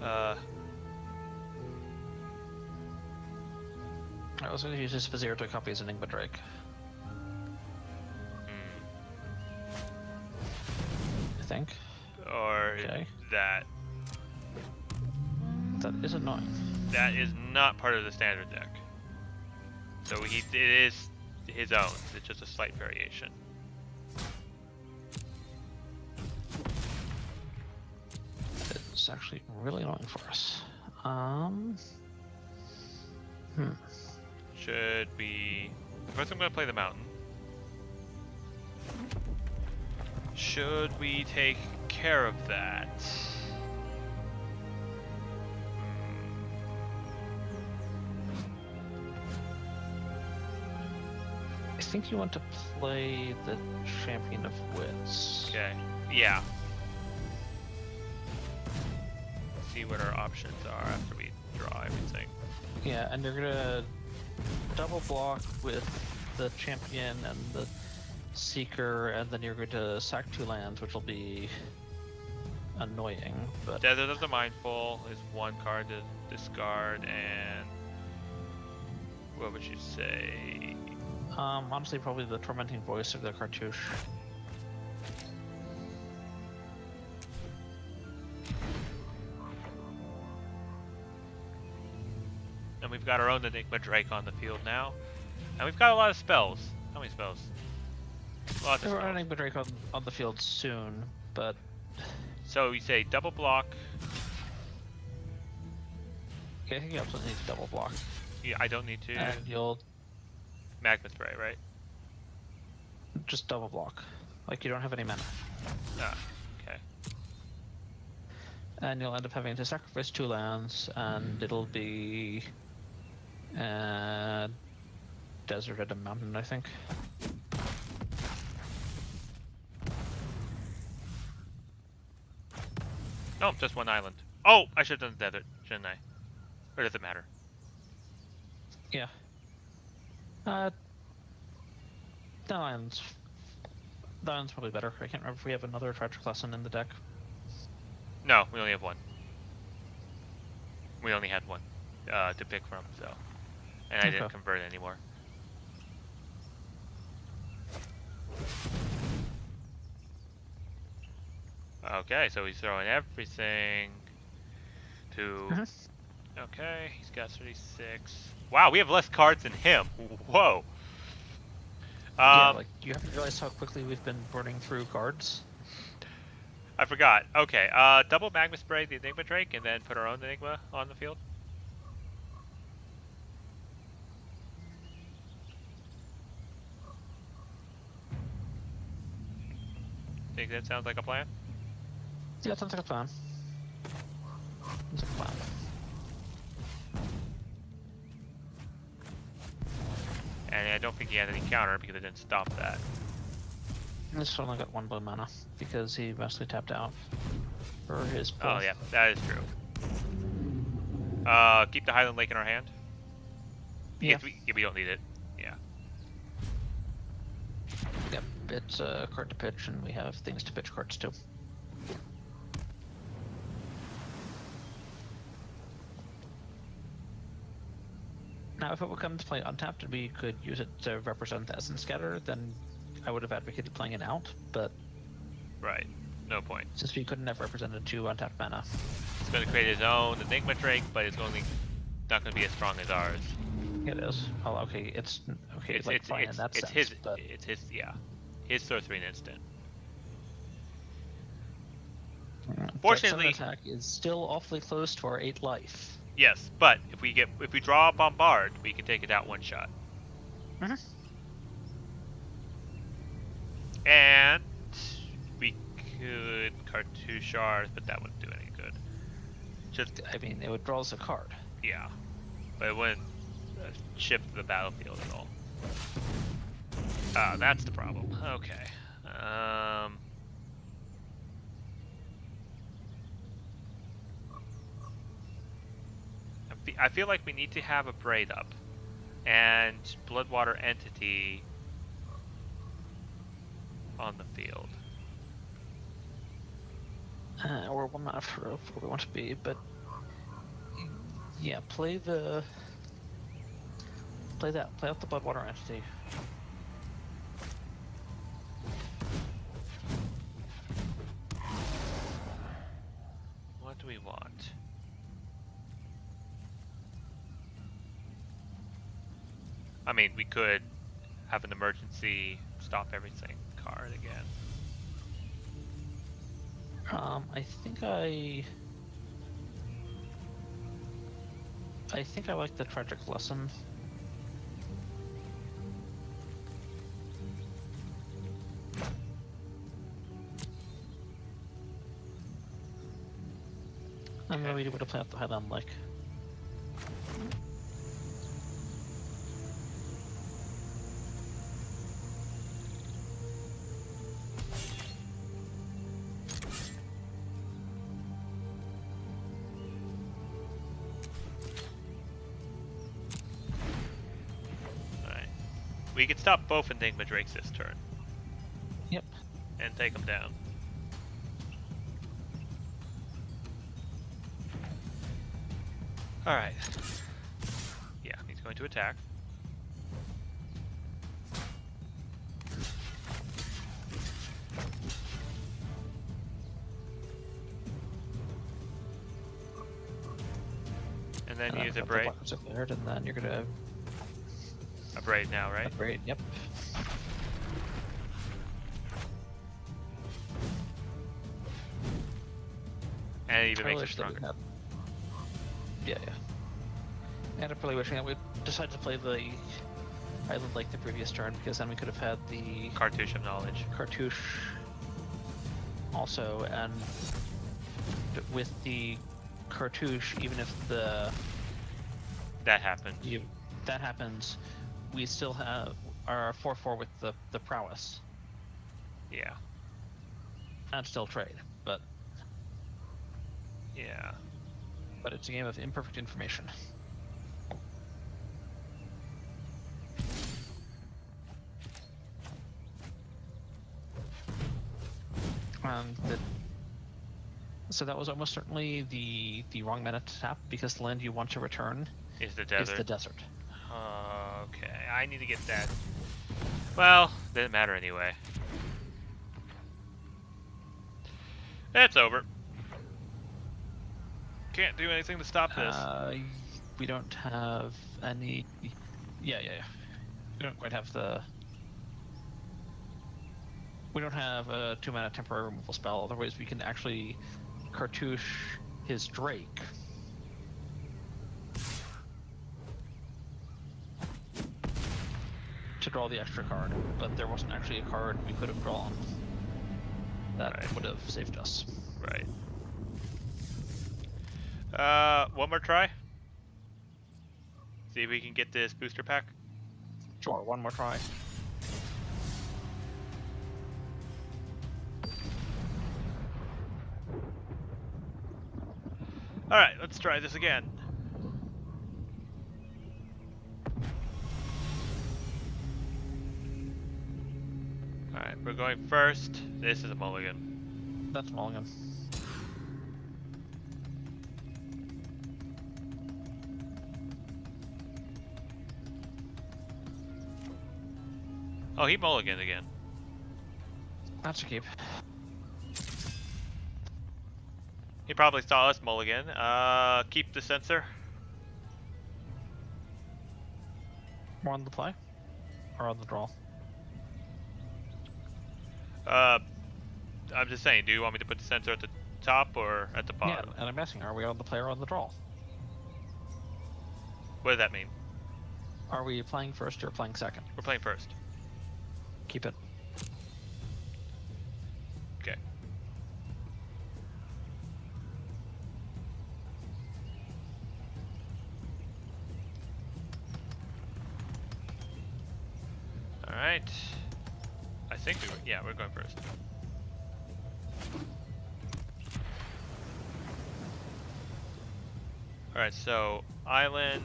I was going to use this Vizier to copy his Enigma Drake. I think. Or that. That is annoying. That is not part of the standard deck. So it is his own. It's just a slight variation. It's actually really annoying for us. Should we... First I'm going to play the mountain. Should we take care of that? I think you want to play the Champion of Wits. Okay. Yeah. See what our options are after we draw everything. Yeah, and you're gonna double block with the Champion and the Seeker, and then you're going to sack 2 lands, which will be annoying, but... Desert of the Mindful is 1 card to discard, and... What would you say? Honestly, probably the Tormenting Voice of the Cartouche. And we've got our own Enigma Drake on the field now. And we've got a lot of spells. How many spells? Lots of We're spells. running the Drake on the field soon, but... So you say double block. Okay, I think you absolutely need to double block. Yeah, I don't need to. And you'll Magma Spray, right? just double block. Like, you don't have any mana. Ah, okay. And you'll end up having to sacrifice 2 lands, and it'll be desert at a mountain, I think. Oh, just one island. Oh, I should have done desert, shouldn't I? Or does it matter? Yeah. The island's probably better. I can't remember if we have another tragic lesson in the deck. No, we only have one. We only had one to pick from, so. And I didn't convert anymore. Okay, so he's throwing everything to... Okay, he's got 36. Wow, we have less cards than him. Whoa. Yeah, like, you haven't realized how quickly we've been burning through cards? I forgot. Okay, double Magma Spray the Enigma Drake, and then put our own Enigma on the field. Think that sounds like a plan? Yeah, it sounds like a plan. Sounds like a plan. And I don't think he had any counter because it didn't stop that. This only got 1 blue mana because he mostly tapped out for his pull. Oh yeah, that is true. Keep the Highland Lake in our hand. Yeah. We don't need it. Yeah. Yep, it's a card to pitch, and we have things to pitch cards to. Now, if it would come to play untapped and we could use it to represent the Essence Scatter, then I would have advocated playing it out, but... Right. No point. Since we couldn't have represented 2 untapped mana. It's going to create his own Enigma Drake, but it's only not going to be as strong as ours. It is. Well, okay, it's fine in that sense, his, but... It's his, yeah. His sorcery and instant. Fortunately... attack is still awfully close to our 8 life. Yes, but if we draw a Bombard, we can take it out one shot. And we could Cartouche ours, but that wouldn't do any good. I mean, it would draw us a card. Yeah, but it wouldn't shift the battlefield at all. Ah, that's the problem. Okay. I feel like we need to have a Braid up and Bloodwater Entity on the field. Or 1 mana for where we want to be, but yeah, play out the Bloodwater Entity. What do we want? I mean, we could have an emergency stop everything card again. I think I like the Tragic Lesson. And then we would have played out the Highland Lake. We could stop both Enigma Drakes this turn. Yep. And take them down. Alright. Yeah, he's going to attack. And then use a Braid. And then you're gonna... A Braid now, right? A Braid, yep. And it even makes it stronger. Yeah. And I'm probably wishing that we decided to play the Island like the previous turn, because then we could have had the Cartouche of Knowledge. Cartouche also, and with the cartouche, even if that happens. that happens, we still have our 4/4 with the prowess. Yeah. And still trade, but Yeah. it's a game of imperfect information. So that was almost certainly the wrong mana to tap, because the land you want to return Is the desert. is the desert. Okay, I need to get that. Well, didn't matter anyway. It's over. Can't do anything to stop this. We don't have any. Yeah. We don't quite have the. We don't have a 2-mana temporary removal spell. Otherwise, we can actually cartouche his Drake. To draw the extra card, but there wasn't actually a card we could have drawn that would have saved us. Right. One more try. See if we can get this booster pack. Sure, one more try. Alright, let's try this again. Alright, we're going first. This is a mulligan. That's mulligan. Oh, he mulliganed again. That's a keep. He probably saw us mulligan. Keep the sensor. More on the play? Or on the draw? I'm just saying, do you want me to put the sensor at the top or at the bottom? Yeah, and I'm asking, are we on the play or on the draw? What does that mean? Are we playing first or playing second? We're playing first. Keep it. Okay. Alright. I think we're going first. Alright, so island,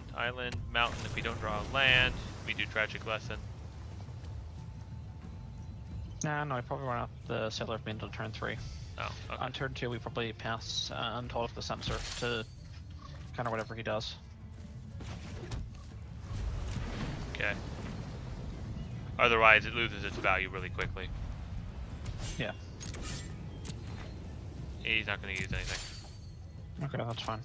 mountain if we don't draw land, we do tragic lesson. Nah, no, I probably run out the Sailor of Bean on turn 3. Oh, okay. On turn 2, we probably pass and hold up the sensor to counter whatever he does. Okay. Otherwise, it loses its value really quickly. Yeah. He's not going to use anything. Okay, that's fine.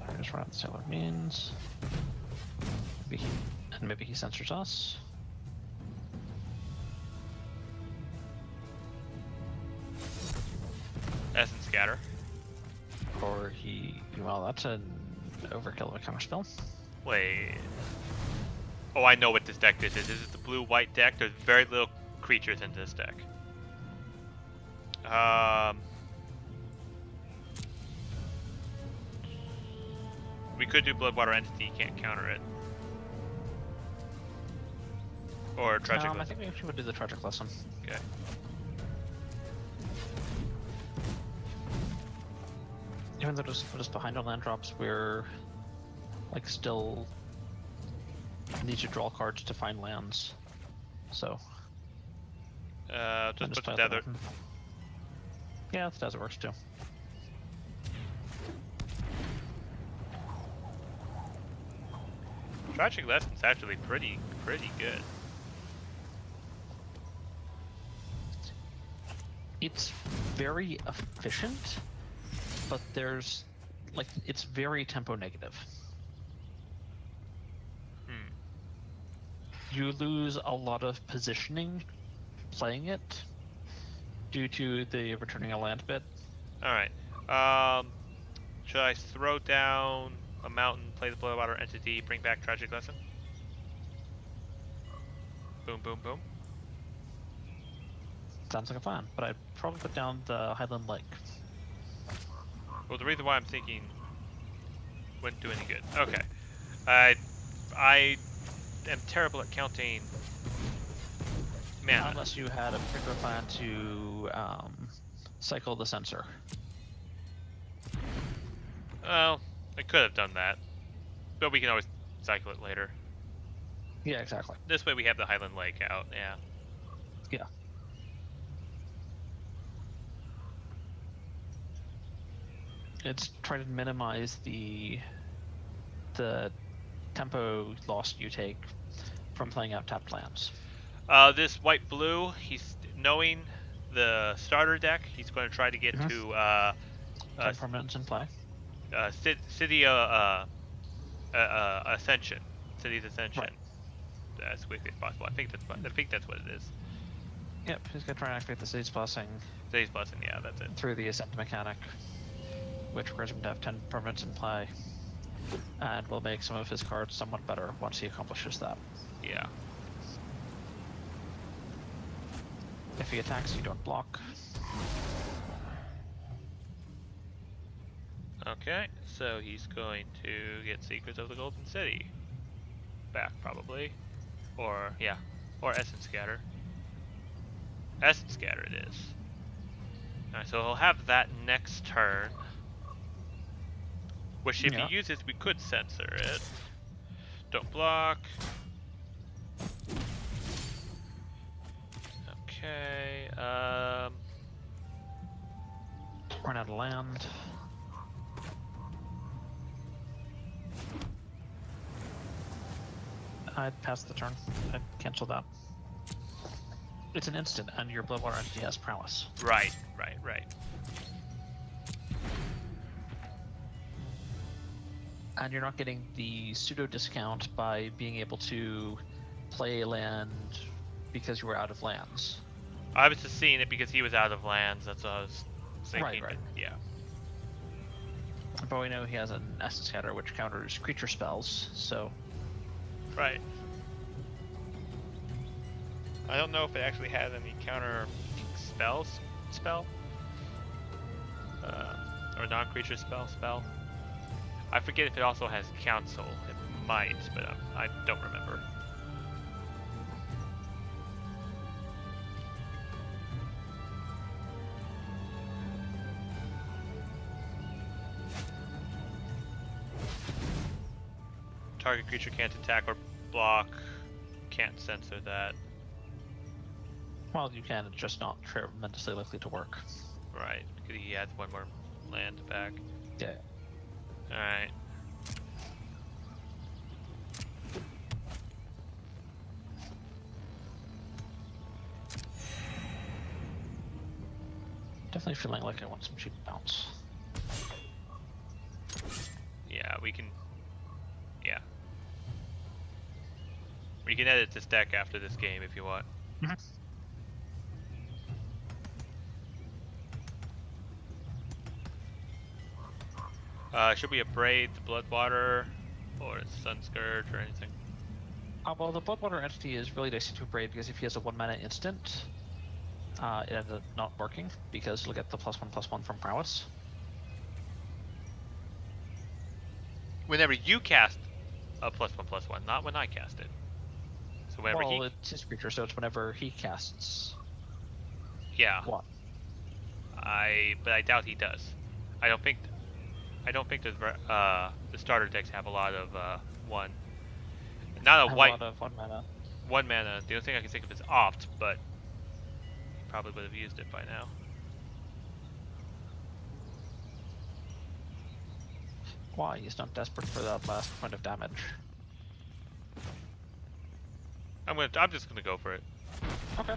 I just run out the Sailor of Beans. Maybe he censors us. Essence scatter. Or well, that's an overkill of a counter spell. Wait. Oh, I know what this deck is. This is the blue-white deck. There's very little creatures in this deck. We could do Bloodwater Entity, can't counter it. Or Tragic I Lesson. think we actually would do the Tragic Lesson. Okay. Even though just behind on land drops, we're like still need to draw cards to find lands. So Just put the desert. Yeah, the desert works too. Tragic Lesson's actually pretty good. It's very efficient, but there's like it's very tempo negative. You lose a lot of positioning playing it due to the returning a land bit. Alright. Should I throw down a mountain, play the Bloodwater Entity, bring back Tragic Lesson? Boom, boom, boom. Sounds like a plan, but I'd probably put down the Highland Lake. Well, the reason why I'm thinking wouldn't do any good. Okay. I am terrible at counting mana. Unless you had a particular plan to cycle the sensor. Well, I could have done that, but we can always cycle it later. Yeah, exactly. This way we have the Highland Lake out, yeah. Yeah. It's trying to minimize the tempo loss you take from playing out tapped lands. This white-blue, he's knowing the starter deck. He's going to try to get to permanents in play. City Ascension, City's Ascension, Right. as quickly as possible. I think that's what it is. Yep, he's gonna try and activate the City's Blessing City's Blessing, yeah, that's it. through the Ascent mechanic, which requires him to have 10 permanents in play, and will make some of his cards somewhat better once he accomplishes that. Yeah. If he attacks, you don't block. Okay, so he's going to get Secrets of the Golden City back, probably. Or, yeah, or Essence Scatter. Essence Scatter it is. Alright, so he'll have that next turn. Which, if he uses, we could censor it. Don't block. Okay, Run out of land. I'd pass the turn. I'd cancel that. It's an instant, and your Bloodwater entity has prowess. Right. And you're not getting the pseudo discount by being able to play a land because you were out of lands. I was just seeing it because he was out of lands, that's what I was thinking. Right. Yeah. But we know he has an Essence Scatter which counters creature spells, so... Right. I don't know if it actually has any counter spell? Or non-creature spell? I forget if it also has counsel. It might, but I don't remember. Target creature can't attack or block. Can't censor that. Well, you can, it's just not tremendously likely to work. Right, because he adds one more land back. Yeah. Alright. Definitely feeling like I want some cheap bounce. Yeah, we can... Yeah. We can edit this deck after this game if you want. Mm-hmm. Should we abrade the Bloodwater or Sunscourge or anything? Well, the Bloodwater entity is really dicey to abrade because if he has a 1-mana instant, it ended up not working because you'll get the +1/+1 from prowess. Whenever you cast a +1/+1, not when I cast it. So whenever well, it's his creature, so it's whenever he casts. Yeah. What? But I doubt he does. I don't think the starter decks have a lot of one. Not a white. A lot of 1-mana. 1 mana. The only thing I can think of is Opt, but he probably would have used it by now. Why? He's not desperate for that last point of damage. I'm just gonna go for it. Okay.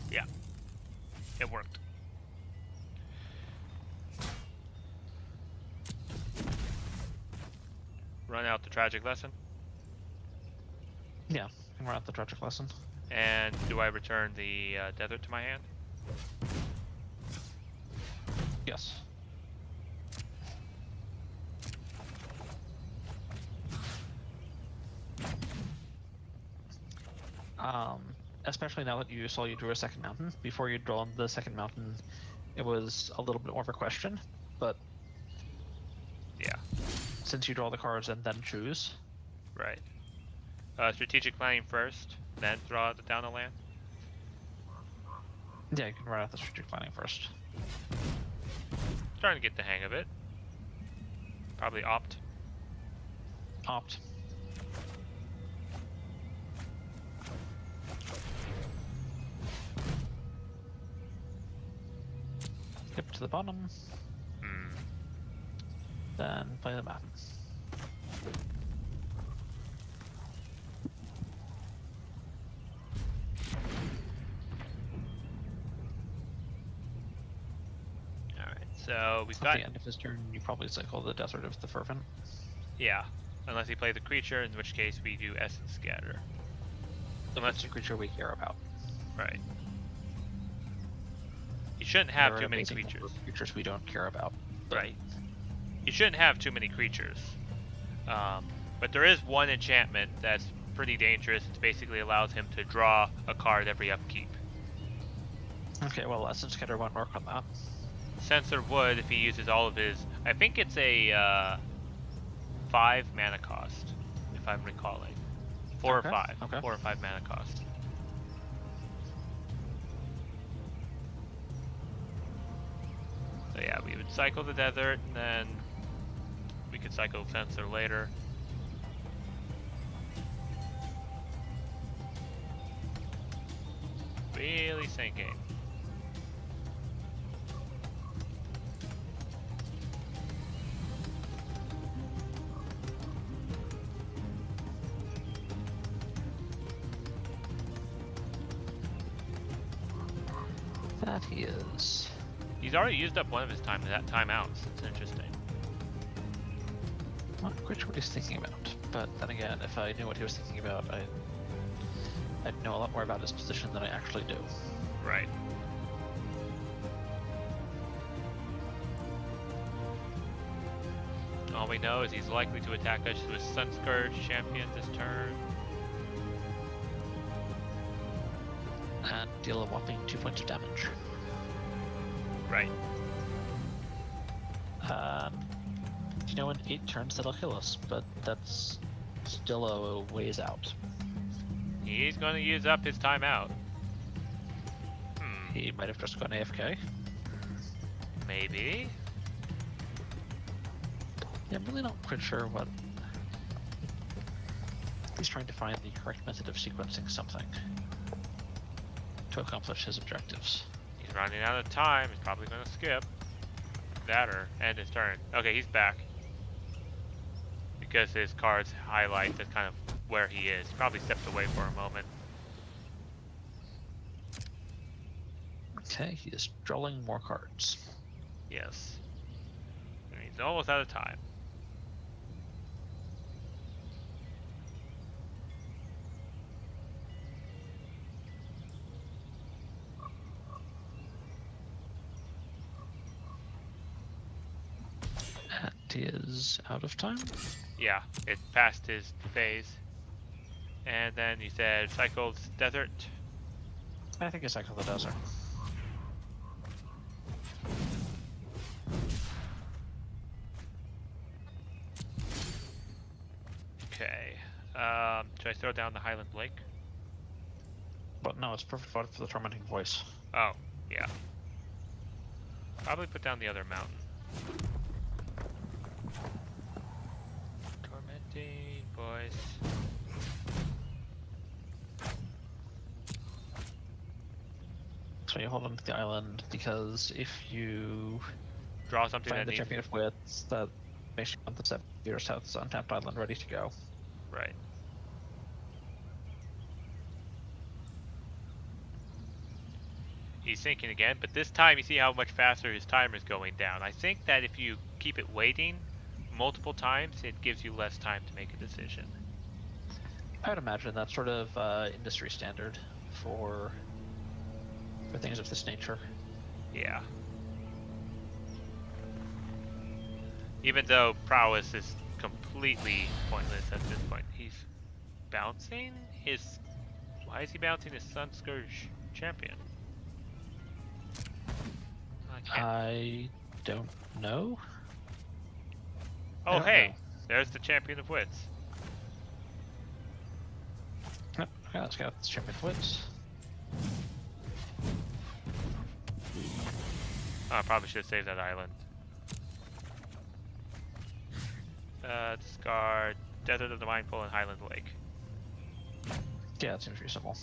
Yeah. It worked. Run out the tragic lesson. Yeah, can run out the tragic lesson. And do I return the desert to my hand? Yes. Especially now that you saw you drew a second mountain. Before you drawn the second mountain, it was a little bit more of a question, but Yeah, since you draw the cards and then choose, right. Strategic planning first, then draw down a land. yeah, you can write out the strategic planning first. Starting to get the hang of it. Probably opt. Opt. Skip to the bottom, Hmm. then play the mountain. Alright, so we've At got... the end of his turn, you probably cycle the Desert of the Fervent. Yeah, unless he plays the creature, in which case we do Essence Scatter. That's a creature we care about. Right. You shouldn't have There are too many amazing creatures. Creatures we don't care about. but- Right. You shouldn't have too many creatures. But there is one enchantment that's pretty dangerous. It basically allows him to draw a card every upkeep. Okay, well, Essence Scatter won't work on that. Censor would if he uses all of his... I think it's a 5 mana cost, if I'm recalling. 4 Okay, or 5. okay. 4 or 5 mana cost. So yeah, we would cycle the desert, and then we could cycle Censor later. Really sinking. That he is. He's already used up one of his timeouts. It's interesting. Not quite sure what he's thinking about, but then again, if I knew what he was thinking about, I'd know a lot more about his position than I actually do. Right. All we know is he's likely to attack us with Sun Scourge champion this turn. And deal a whopping 2 points of damage. Right. You know, in 8 turns that'll kill us, but that's still a ways out. He's going to use up his timeout. He might have just gone AFK. Maybe. Yeah, I'm really not quite sure what... He's trying to find the correct method of sequencing something to accomplish his objectives. He's running out of time. He's probably going to skip that or end his turn. Okay, he's back. Because his cards highlight that's kind of where he is. He probably stepped away for a moment. Okay, he is drawing more cards. Yes. And he's almost out of time. And he is out of time. Yeah, it passed his phase. And then you said cycled desert. I think I cycle the desert. Okay. Should I throw down the Highland Lake? But no, it's perfect for the Tormenting Voice. Oh, yeah. Probably put down the other mountain. Tormenting voice. So you hold on to the island because if you Draw something find that the needs... Champion of Wits, that makes you want the 7 years South's untapped island ready to go. Right. He's sinking again, but this time you see how much faster his timer is going down. I think that if you keep it waiting multiple times, it gives you less time to make a decision. I would imagine that's sort of industry standard for things of this nature. Yeah. Even though prowess is completely pointless at this point. He's bouncing his Why is he mounting his Sun Scourge champion? I can't. I don't know. I Oh, don't hey! know. There's the champion of wits. Yep, okay, let's get this champion wits. Oh, I probably should have saved that island. Discard Desert of the Mindful and Highland Lake. Yeah, it seems reasonable.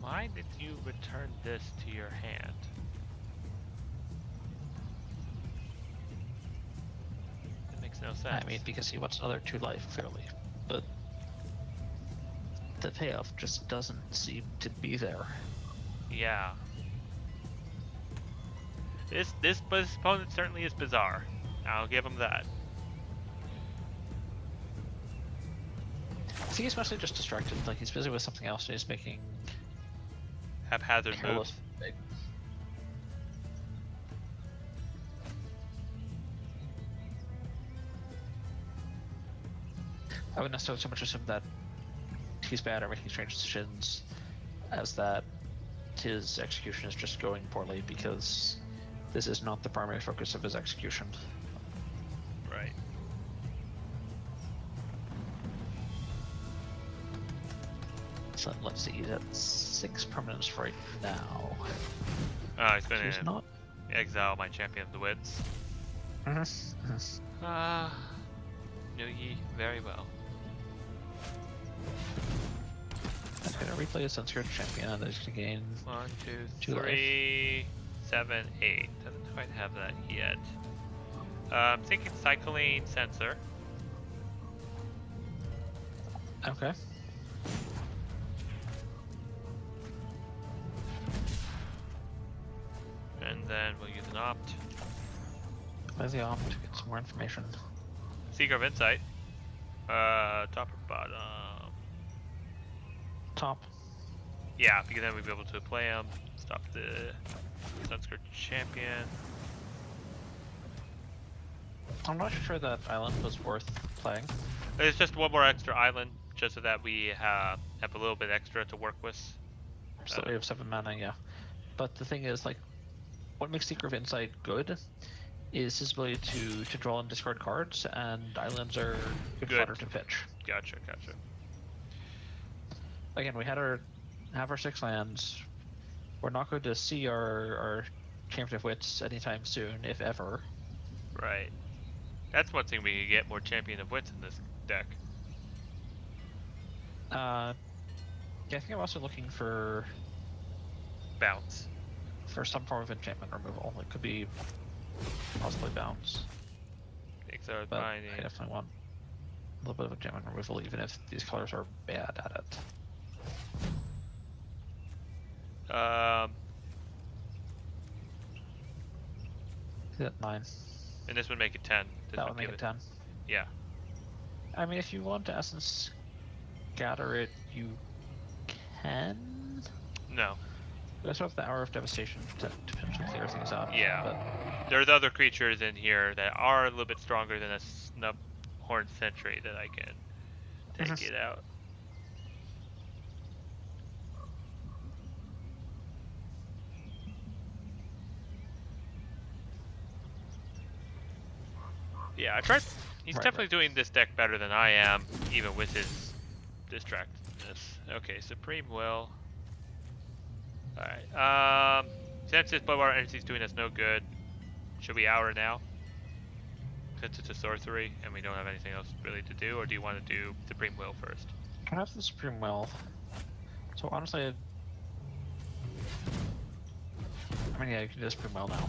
Why did you return this to your hand? That makes no sense. I mean, because he wants another 2 life, fairly. But the payoff just doesn't seem to be there. Yeah. This opponent certainly is bizarre. I'll give him that. I think he's mostly just distracted, like he's busy with something else and he's making Haphazard careless moves. big. I wouldn't necessarily so much assume that he's bad or making strange decisions as that his execution is just going poorly because this is not the primary focus of his execution. Right. So let's see, he's at 6 permanents right now. Oh, he's He's gonna not. exile my champion of the wits. Knew ye very well. I'm gonna replay his Sunscourge champion and he's gonna gain 1, 2, 2 life. 3, 7, 8. Doesn't quite have that yet. I'm thinking Cycling Sensor. Okay. And then we'll use an Opt. Play the opt to get some more information. Seeker of Insight. Top or bottom? Top. Yeah, because then we'll be able to play him. Stop the Sunscourge champion. I'm not sure that island was worth playing. There's just one more extra island, just so that we have a little bit extra to work with. So we have 7 mana, yeah. But the thing is, like, what makes Seeker of Insight good is his ability to draw and discard cards, and islands are good fodder to pitch. Gotcha. Again, we have our 6 lands. We're not going to see our Champion of Wits anytime soon, if ever. Right. That's one thing we could get more Champion of Wits in this deck. Yeah, I think I'm also looking for Bounce. some form of enchantment removal. It could be possibly bounce, Exile but Binding. I definitely want a little bit of enchantment removal, even if these colors are bad at it. Is it 9? And this would make it 10. This That would make give it 10. Yeah. I mean, if you want to Essence Scatter it, you can. No. We also have the Hour of Devastation to potentially clear things out. Yeah. But There's other creatures in here that are a little bit stronger than a Snub Horn Sentry that I can take it out. Yeah, I tried. He's definitely doing this deck better than I am, even with his distractedness. Okay, Supreme Will. Alright, since this Bloodwater Entity's doing us no good, should we hour now? Since it's a sorcery and we don't have anything else really to do, or do you want to do Supreme Will first? I have the Supreme Will. So honestly, I mean, yeah, you can do Supreme Will now.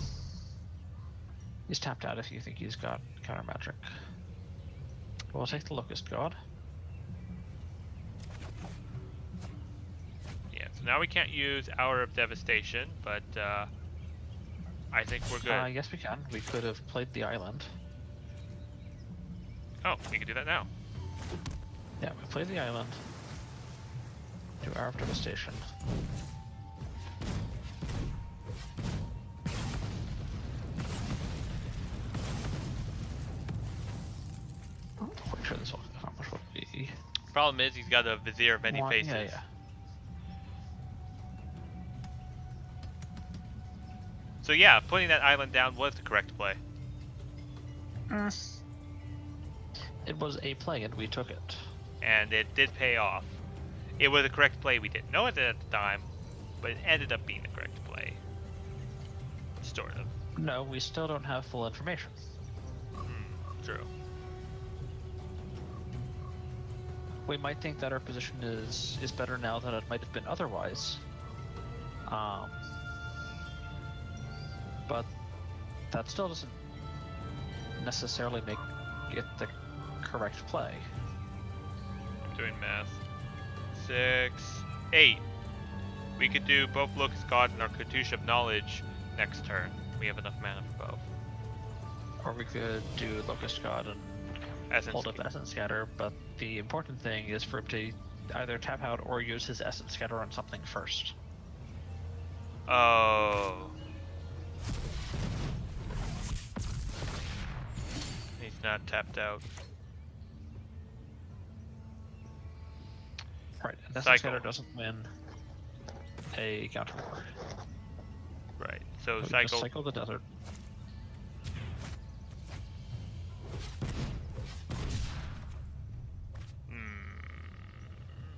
He's tapped out if you think he's got counter magic. We'll take the Locust God. Yeah, so now we can't use Hour of Devastation, but I think we're good. Yes, we can. We could have played the island. Oh, we can do that now. Yeah, we played the island. Do Hour of Devastation. Problem is, he's got a vizier of many One- faces. Yeah, yeah. So yeah, putting that island down was the correct play. It was a play, and we took it. And it did pay off. It was the correct play. We didn't know it at the time, but it ended up being the correct play. Sort of. No, we still don't have full information. True. We might think that our position is better now than it might have been otherwise. But that still doesn't necessarily make it the correct play. I'm doing math. 6, 8. We could do both Locust God and our Cartouche of Knowledge next turn. We have enough mana for both. Or we could do Locust God and Essence. hold up Essence Scatter, but the important thing is for him to either tap out or use his Essence Scatter on something first. Oh. He's not tapped out. Right, and Essence Cycle. Scatter doesn't win a counter war. Right. So We cycle. just cycle the desert.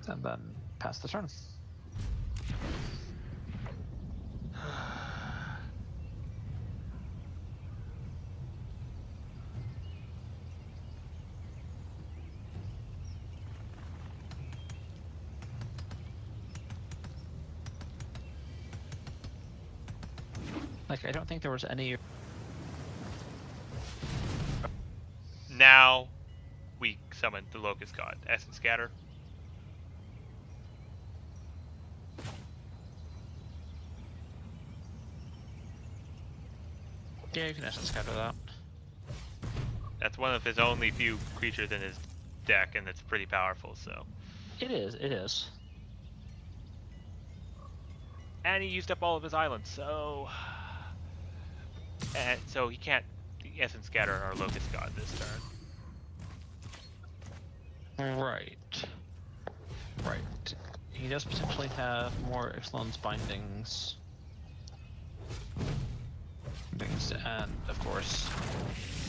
And then pass the turn. Like, I don't think there was any. Now we summon the Locust God. Essence Scatter. Yeah, you can Essence Scatter that. That's one of his only few creatures in his deck, and it's pretty powerful, so. It is. And he used up all of his islands, so. And so he can't Essence Scatter our Locust God this turn. Right. He does potentially have more Ixalan's bindings. And, of course,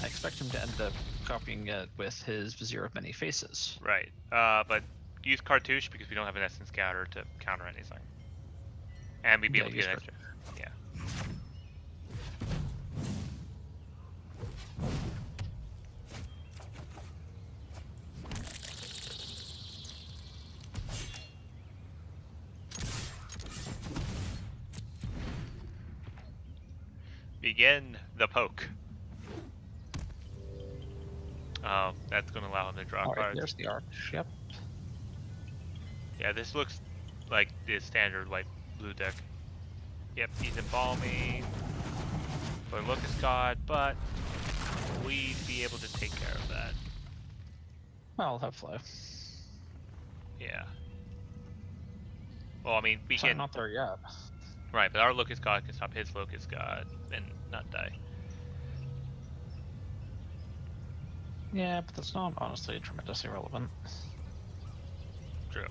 I expect him to end up copying it with his Vizier of Many Faces. Right. But use Cartouche because we don't have an Essence Scatter to counter anything. And we'd be able to get use extra. Yeah. Begin the poke. Oh, that's going to allow him to draw Alright, cards. there's the Arch, yep. Yeah, this looks like the standard white blue deck. Yep, he's embalming for Locust God, but we'd be able to take care of that. Well, hopefully. Yeah. Well, I mean, we So can. not there yet. Right, but our Locust God can stop his Locust God and not die. Yeah, but that's not honestly tremendously relevant. True.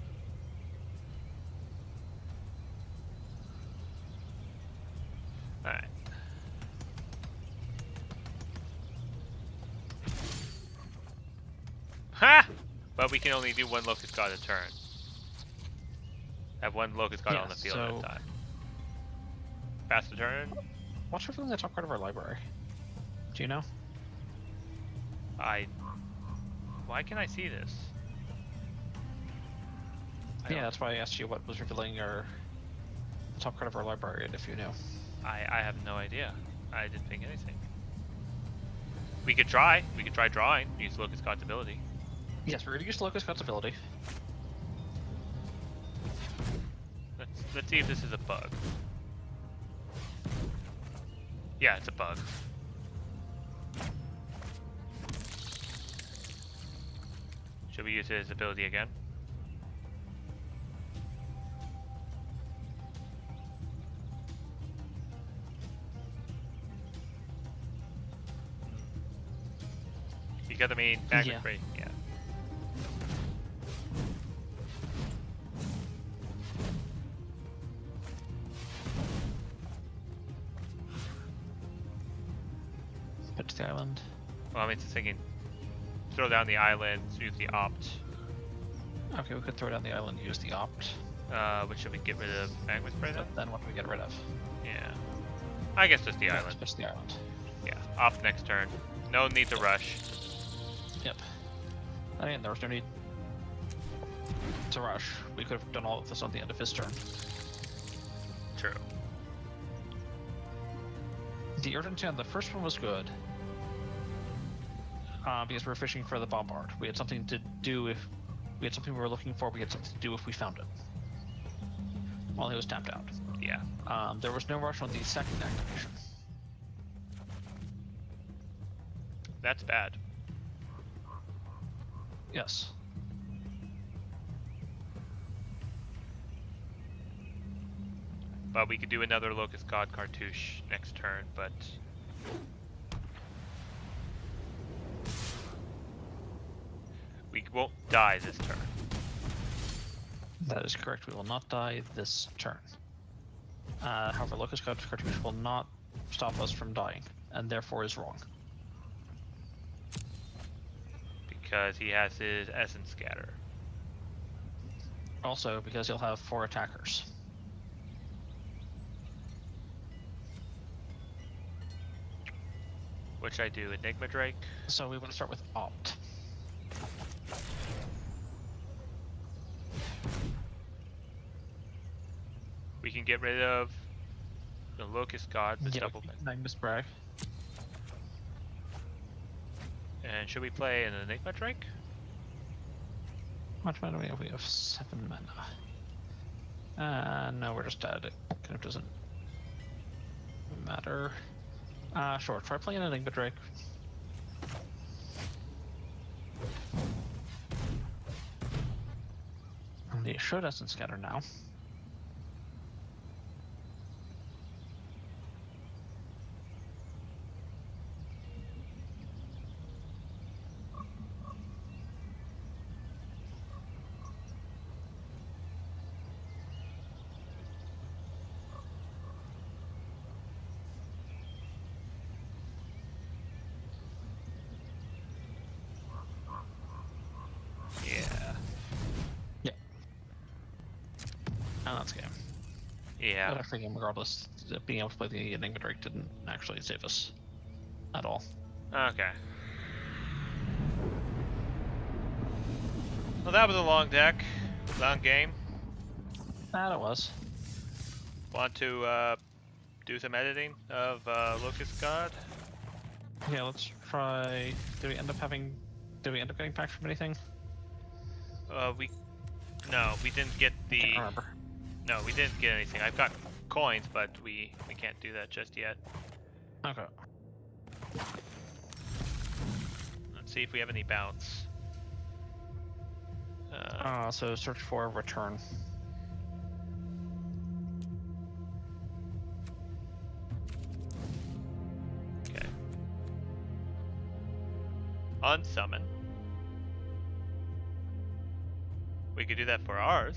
Alright. Ha! But we can only do one Locust God a turn. Have one Locust God on the field at a time. Pass the turn. What's revealing the top card of our library? Do you know? Why can I see this? Yeah, that's why I asked you what was revealing the top card of our library, and if you knew. I have no idea. I didn't think anything. We could try. We could try drawing. Use Locust God's ability. Yes, we're going to use Locust God's ability. Let's see if this is a bug. Yeah, it's a bug. Should we use his ability again? You got the main magnet, Yeah. right? Yeah. Pitch the island. Well, I mean, just thinking, throw down the island, use the opt. Okay, we could throw down the island, use the opt. Which should we get rid of magma spray then? But then what do we get rid of? Yeah. I guess just the Yeah, island. Pitch the island. Yeah, opt next turn. No need to rush. Yep. I mean, there was no need to rush. We could have done all of this on the end of his turn. True. The urgency on the first one was good. Because we were fishing for the bombard. We had something to do if we had something we were looking for. We had something to do if we found it. While he was tapped out. Yeah. There was no rush on the second activation. That's bad. Yes. But we could do another Locust God cartouche next turn, but... we won't die this turn. That is correct. We will not die this turn. However, Locust God cartouche will not stop us from dying, and therefore is wrong. Because he has his Essence Scatter. Also, because he'll have 4 attackers. Which I do, Enigma Drake. So we want to start with opt. We can get rid of the Locust God, the double back. Magnus Bragg. And should we play an Enigma Drake? How much mana do we have? We have 7 mana. No, we're just dead. It kind of doesn't matter. Sure, try playing an Enigma Drake. And they should Essence Scatter now. And that's game. Yeah. But after game, regardless, being able to play the Enigma Drake didn't actually save us at all. Okay. Well, that was a long deck. Long game. That it was. Want to do some editing of Locust God? Yeah, let's try. Did we end up getting packs from anything? No, we didn't get I the. can't remember. No, we didn't get anything. I've got coins, but we can't do that just yet. Okay. Let's see if we have any bounce. So search for return. Okay. Unsummon. We could do that for ours.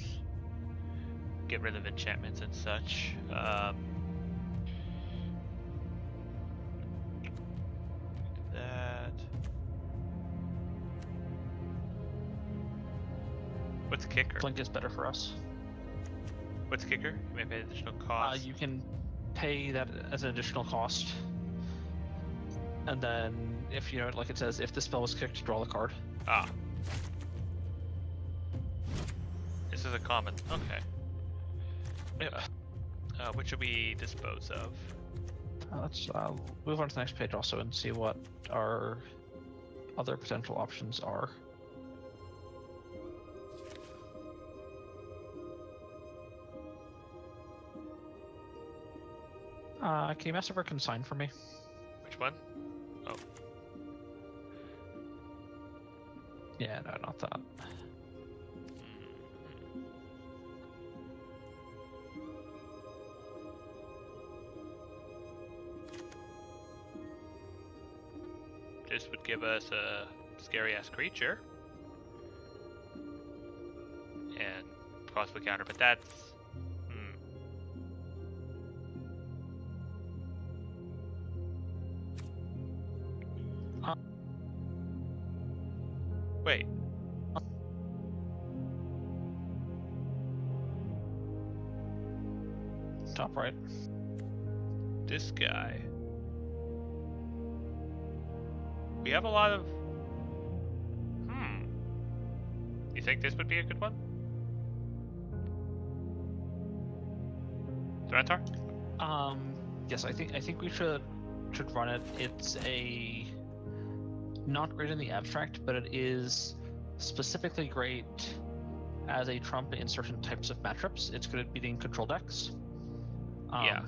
Get rid of enchantments and such. That. What's kicker? Blink is better for us. What's kicker? You may pay additional cost. You can pay that as an additional cost. And then, if you know, like it says, if the spell was kicked, draw the card. Ah. This is a common. Okay. Yeah. What should we dispose of? Let's move on to the next page also and see what our other potential options are. Can you mess over consign for me? Which one? Oh. Yeah, no, not that. This would give us a scary ass creature. And possibly counter, but that's. Wait. Top right. This guy. We have a lot of... You think this would be a good one? Thrantar? Yes, I think we should run it. It's a not great in the abstract, but it is specifically great as a trump in certain types of matchups. It's good at beating control decks. Yeah.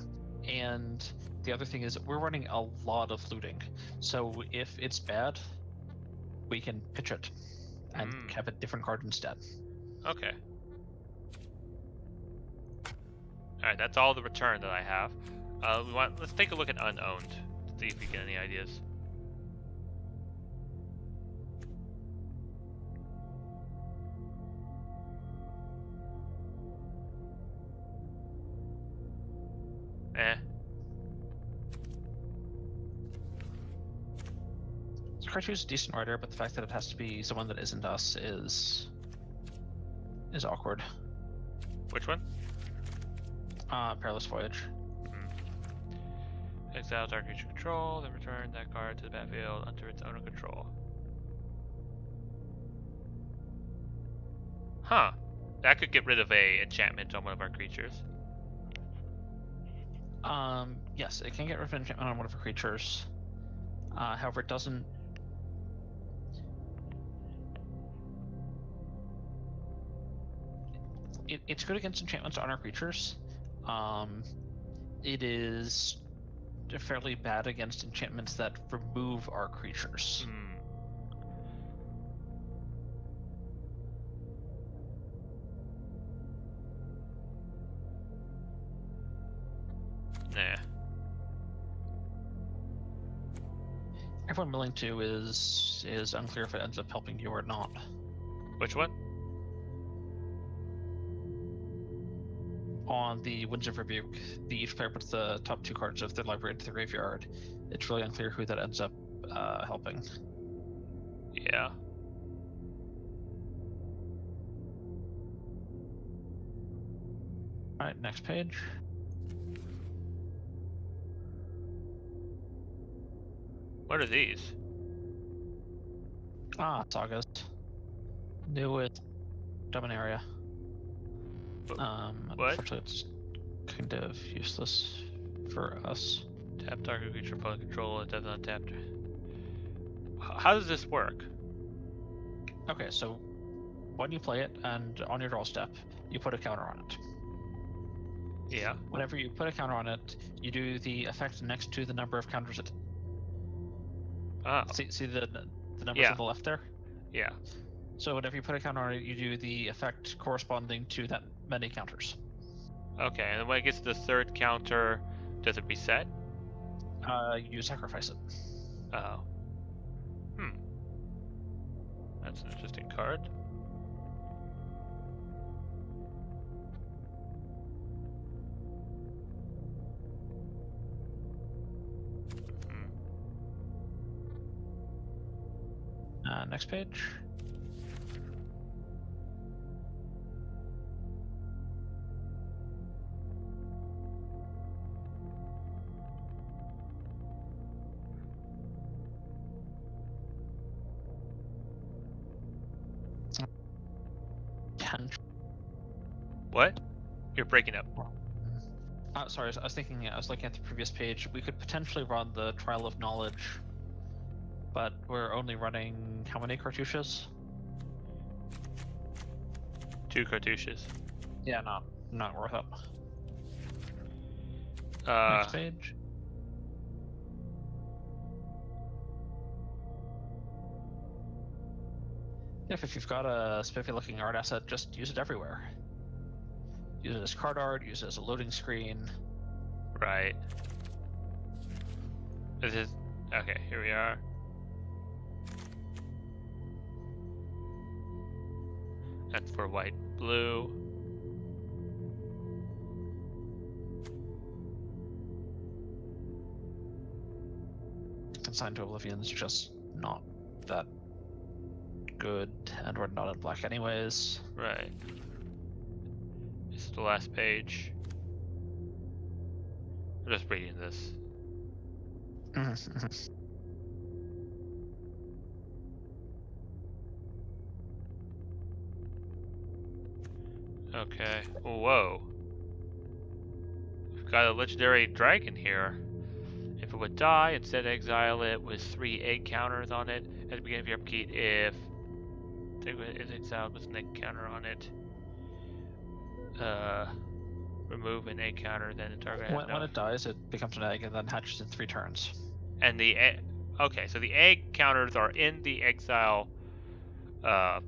And the other thing is we're running a lot of looting, so if it's bad, we can pitch it and have a different card instead. Okay. Alright, that's all the return that I have. Let's take a look at unowned, see if we get any ideas. Cartouche is a decent writer, but the fact that it has to be someone that isn't us is awkward. Which one? Perilous Voyage. Exile target creature control, then return that card to the battlefield under its owner control. Huh. That could get rid of a enchantment on one of our creatures. Yes, it can get rid of an enchantment on one of our creatures. However, it doesn't. It's good against enchantments on our creatures. It is fairly bad against enchantments that remove our creatures. Nah. Everyone willing to is unclear if it ends up helping you or not. Which one? On the Winds of Rebuke, each player puts the top 2 cards of their library into the graveyard. It's really unclear who that ends up helping. Yeah. Alright, next page. What are these? Sagas. New with Dominaria. What? Unfortunately, it's kind of useless for us. Tap target creature opponent control and doesn't untap. How does this work? Okay, so when you play it and on your draw step, you put a counter on it. Yeah. Whenever you put a counter on it, you do the effect next to the number of counters it. Oh. See the numbers on the left there? Yeah. So whenever you put a counter on it, you do the effect corresponding to that many counters. Okay, and then when it gets to the third counter, does it reset? You sacrifice it. Oh. That's an interesting card. Next page. What? You're breaking up. Sorry, I was thinking. I was looking at the previous page. We could potentially run the Trial of Knowledge, but we're only running how many cartouches? 2 cartouches. Yeah, not worth it. Next page. If you've got a spiffy-looking art asset, just use it everywhere. Use it as card art, use it as a loading screen. Right. This is... Okay, here we are. That's for white, blue. Consigned to Oblivion's just not that good, and we're not in black anyways. Right. This is the last page. I'm just reading this. Okay. Whoa. We've got a legendary dragon here. If it would die, instead exile it with 3 egg counters on it. At the beginning of your upkeep, if it is exiled with an egg counter on it, remove an egg counter, then the target when it dies, it becomes an egg and then hatches in 3 turns. And the okay, so the egg counters are in the exile. Yeah.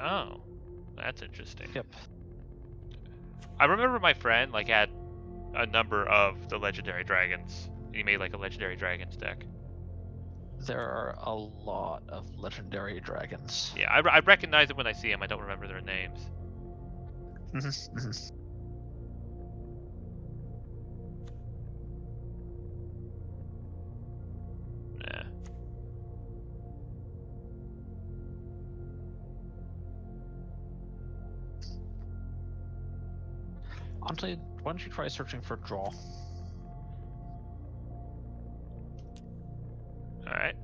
Oh, that's interesting. Yep. I remember my friend like had a number of the legendary dragons. He made like a legendary dragons deck. There are a lot of legendary dragons. Yeah, I recognize it when I see them. I don't remember their names. Yeah. Honestly, why don't you try searching for draw? Alright.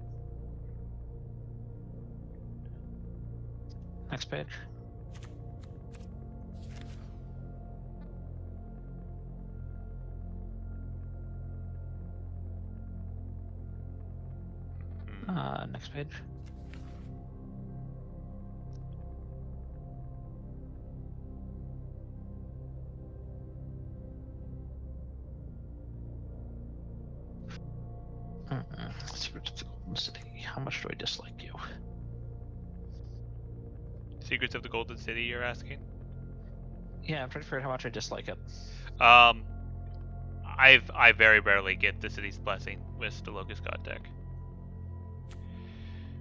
Next page. Next page. Secrets of the Golden City. How much do I dislike you? Secrets of the Golden City, you're asking? Yeah, I'm trying to figure out how much I dislike it. I very rarely get the City's Blessing with the Locust God deck.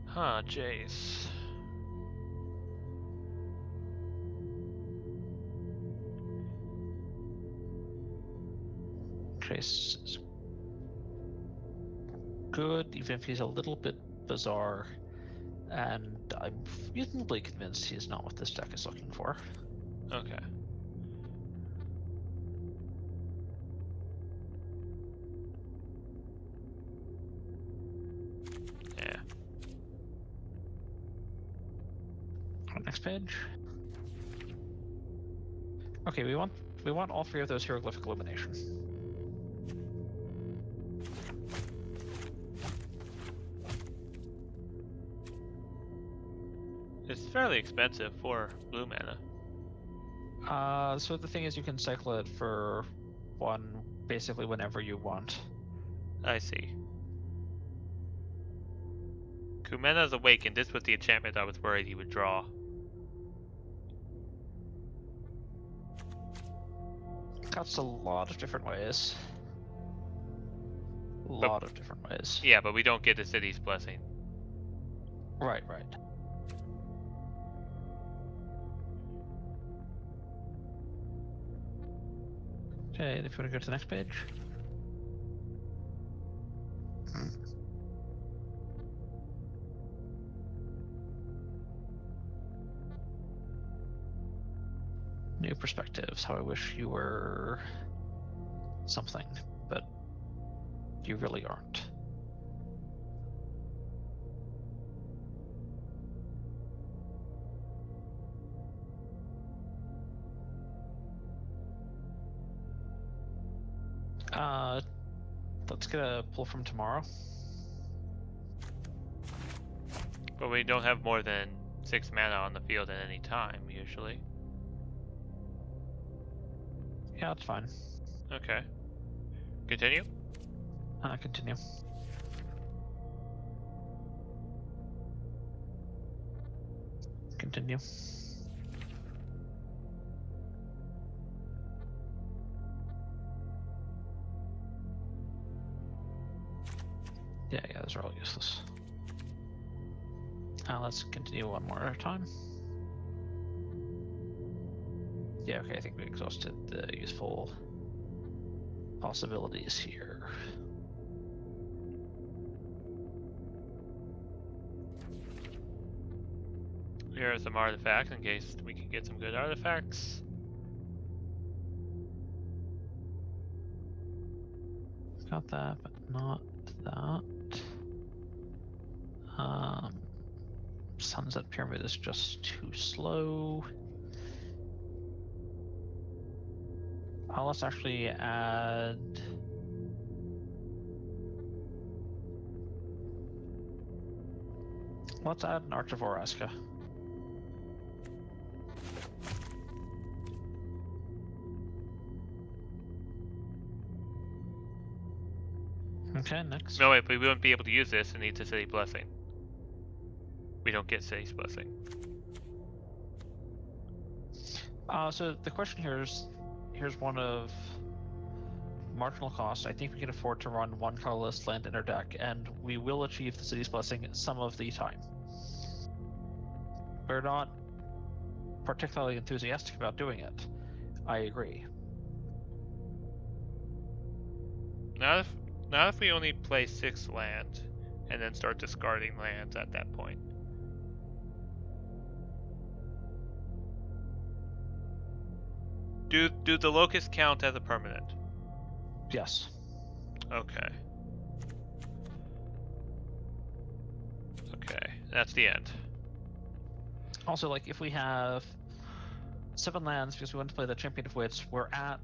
Huh, jeez. Chase is good, even if he's a little bit bizarre, and I'm reasonably convinced he's not what this deck is looking for. Okay. Yeah. Next page. Okay, we want all 3 of those hieroglyphic illumination. It's fairly expensive for blue mana. So the thing is, you can cycle it for 1 basically whenever you want. I see. Kumena's Awakened. This was the enchantment I was worried he would draw. Cuts a lot of different ways. A lot of different ways. Yeah, but we don't get the City's Blessing. Right. Okay, if you want to go to the next page. New perspectives. How I wish you were something, but you really aren't. Let's get a pull from tomorrow. But we don't have more than 6 mana on the field at any time, usually. Yeah, that's fine. Okay. Continue? Continue. Continue. Yeah, those are all useless. Let's continue one more time. Yeah, okay, I think we exhausted the useful possibilities here. Here are some artifacts in case we can get some good artifacts. Got that, but not that. Sunset Pyramid is just too slow. Let's actually add... Let's add an Arch of Oraska. Okay, next. No, wait, but we wouldn't be able to use this. It needs a City Blessing. We don't get City's Blessing. So the question here is, here's one of marginal cost. I think we can afford to run one colorless land in our deck, and we will achieve the City's Blessing some of the time. We're not particularly enthusiastic about doing it. I agree. Not if we only play 6 land, and then start discarding lands at that point. Do the Locusts count as a permanent? Yes. Okay. Okay, that's the end. Also, like, if we have 7 lands because we want to play the Champion of Wits, we're at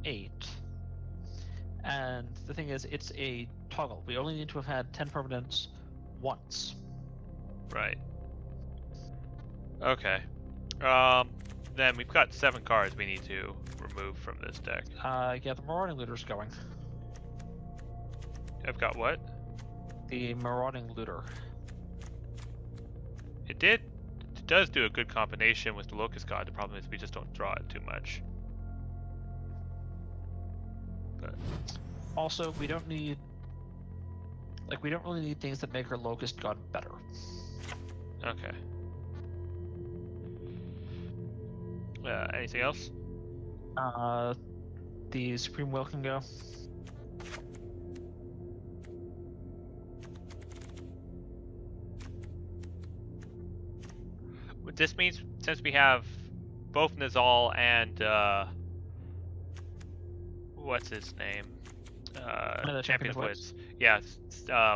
8. And the thing is, it's a toggle. We only need to have had 10 permanents once. Right. Okay. Then we've got 7 cards we need to remove from this deck. Yeah, the Marauding Looter's going. I've got what? The Marauding Looter. It does do a good combination with the Locust God. The problem is we just don't draw it too much. But Also, we don't need... Like, we don't really need things that make our Locust God better. okay. Anything else? The Supreme Will can go. This means since we have both Nizal and what's his name? Champion of Woods. Yeah,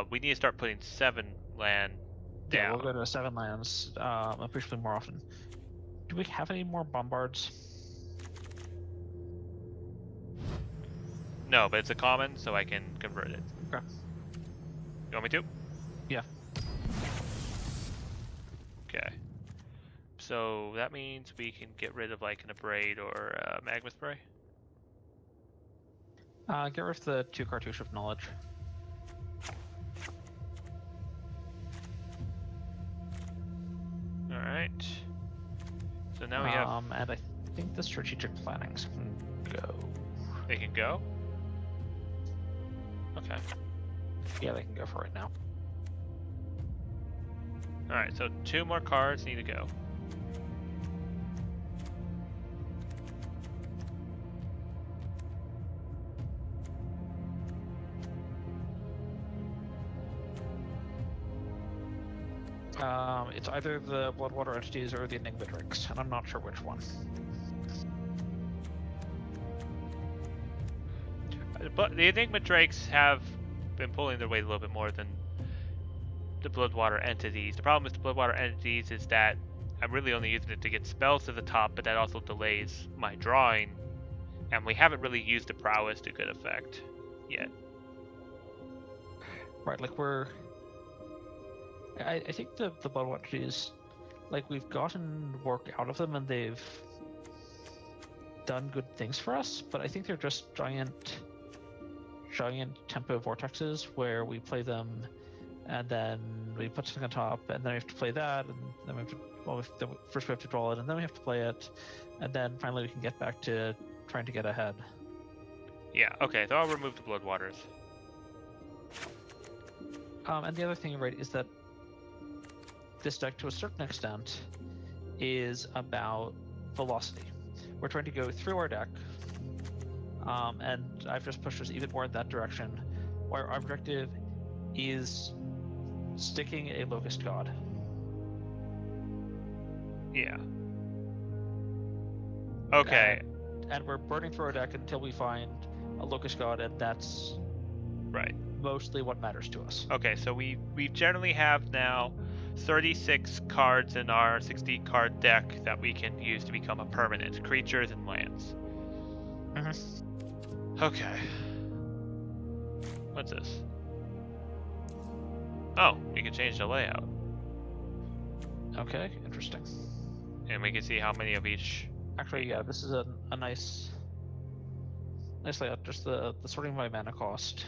we need to start putting 7 land down. Yeah, we'll go to 7 lands, appreciably more often. Do we have any more Bombards? No, but it's a common, so I can convert it. Okay. You want me to? Yeah. Okay. So that means we can get rid of like an Abrade or Magma Spray. Get rid of the 2 Cartouche of Knowledge. Alright. So now we have... And I think the Strategic Plannings can go. They can go? Okay. Yeah, they can go for right now. Alright, so 2 more cards need to go. It's either the Bloodwater entities or the Enigma Drakes, and I'm not sure which one. But the Enigma Drakes have been pulling their weight a little bit more than the Bloodwater entities. The problem with the Bloodwater entities is that I'm really only using it to get spells to the top, but that also delays my drawing, and we haven't really used the prowess to good effect yet. Right, like we're... I think the Bloodwater entities, like, we've gotten work out of them and they've done good things for us, but I think they're just giant tempo vortexes where we play them and then we put something on top and then we have to play that and then we have to, well, first we have to draw it and then we have to play it and then finally we can get back to trying to get ahead. Yeah, okay, so I'll remove the Bloodwaters. And the other thing, right, is that this deck, to a certain extent, is about velocity. We're trying to go through our deck, and I've just pushed us even more in that direction, where our objective is sticking a Locust God. Yeah. Okay. And we're burning through our deck until we find a Locust God, and that's Right. mostly what matters to us. Okay, so we generally have now 36 cards in our 60 card deck that we can use to become a permanent, creatures and lands. Okay. What's this? Oh, we can change the layout. Okay, interesting. And we can see how many of each. Actually, yeah, this is a nice layout. Just the sorting by mana cost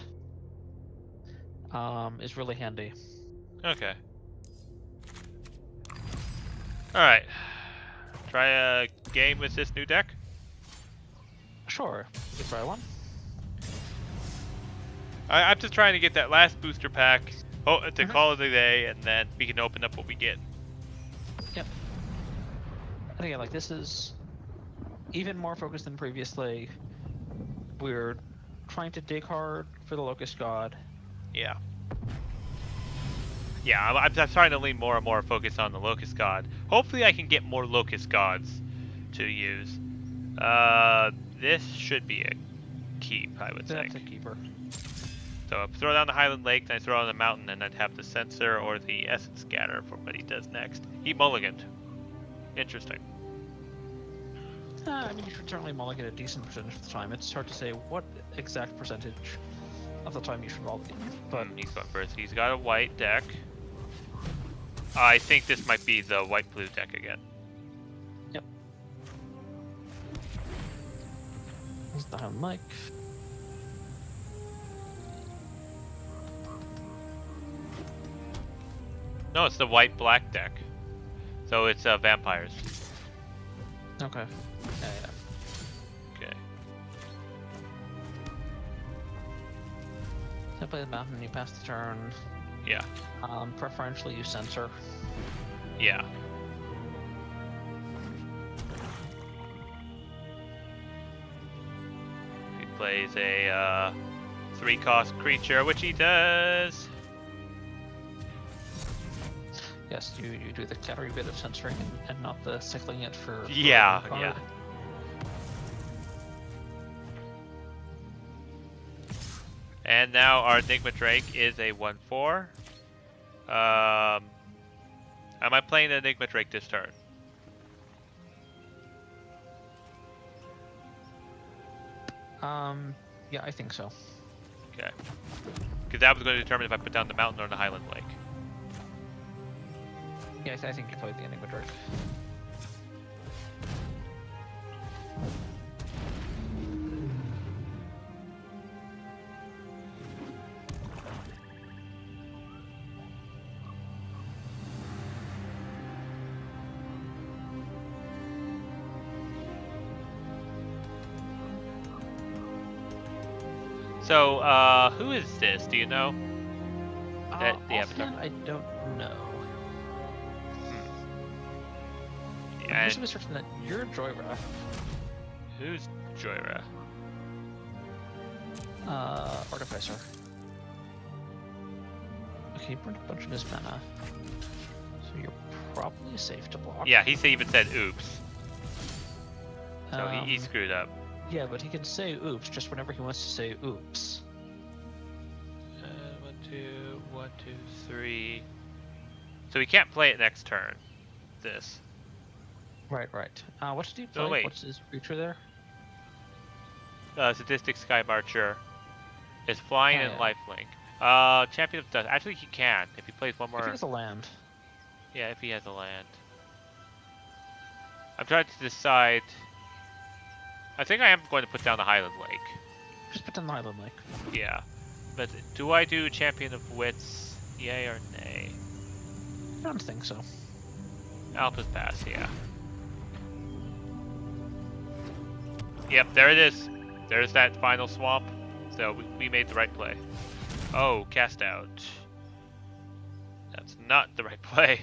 is really handy. Okay. Alright. Try a game with this new deck? Sure, you try one. I'm just trying to get that last booster pack to call it a day, and then we can open up what we get. Yep. And again, like, this is even more focused than previously. We're trying to dig hard for the Locust God. Yeah. Yeah, I'm trying to lean more and more focus on the Locust God. Hopefully I can get more Locust Gods to use. This should be a keep, I would think. That's a keeper. So I throw down the Highland Lake, then I throw on the mountain, and I'd have the Censor or the Essence Scatter for what he does next. He mulliganed. Interesting. I mean, you should certainly mulligan a decent percentage of the time. It's hard to say what exact percentage of the time you should mulligan. But He's going first. He's got a white deck. I think this might be the white-blue deck again. Yep. Here's the Highland Lake. No, it's the white-black deck. So it's vampires. Okay. Yeah. Okay. So play the mountain, you pass the turn. Yeah. Preferentially use Censor. Yeah. He plays a 3-cost creature, which he does. Yes, you do the carry bit of censoring and not the cycling it for Yeah, a card. yeah. And now our Enigma Drake is a 1/4. Am I playing the Enigma Drake this turn? Yeah, I think so. Okay. Because that was going to determine if I put down the mountain or the Highland Lake. Yeah, I think you played the Enigma Drake. So, who is this? Do you know? The avatar. Offhand, I don't know. I'm And just researching that you're Joyra. who's Joyra? Artificer. Okay, you burned a bunch of his mana. So you're probably safe to block. Yeah, he even said oops. So he screwed up. Yeah, but he can say oops just whenever he wants to say oops. 1, 2, 1, 2, 3. So he can't play it next turn. This. Right. What did he play? Oh, wait. What's his creature there? Sadistic Sky Marcher is flying and Yeah. lifelink. Champion of Dust. Actually, he can if he plays one more. I think it's a land. Yeah, if he has a land. I'm trying to decide. I think I am going to put down the Highland Lake. Just put down the Highland Lake. Yeah. But do I do Champion of Wits? Yay or nay? I don't think so. I'll just pass, yeah. Yep, there it is. There's that final swamp. So we made the right play. Oh, cast out. That's not the right play.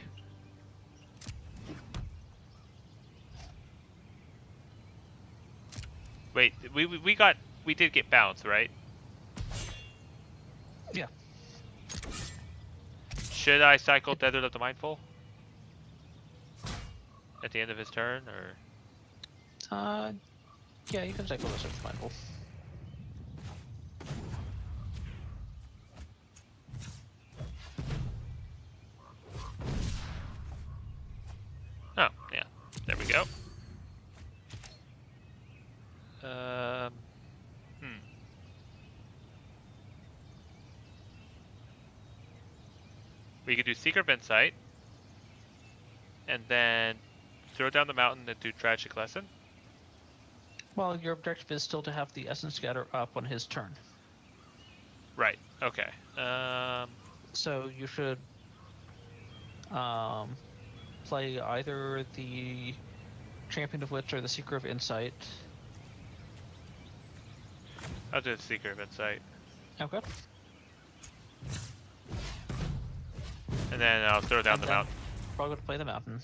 Wait, we did get bounced, right? Yeah. Should I cycle Desert of the Mindful? at the end of his turn, or? Yeah, you can cycle the search mindful. Oh, yeah. There we go. Hmm. We could do Secret of Insight, and then throw down the mountain and do Tragic Lesson. Well, your objective is still to have the Essence Scatter up on his turn. Right. Okay. So you should play either the Champion of Wits or the Seeker of Insight. I'll do the Secret of Insight, Okay. and then I'll throw down the mountain. Probably going to play the mountain.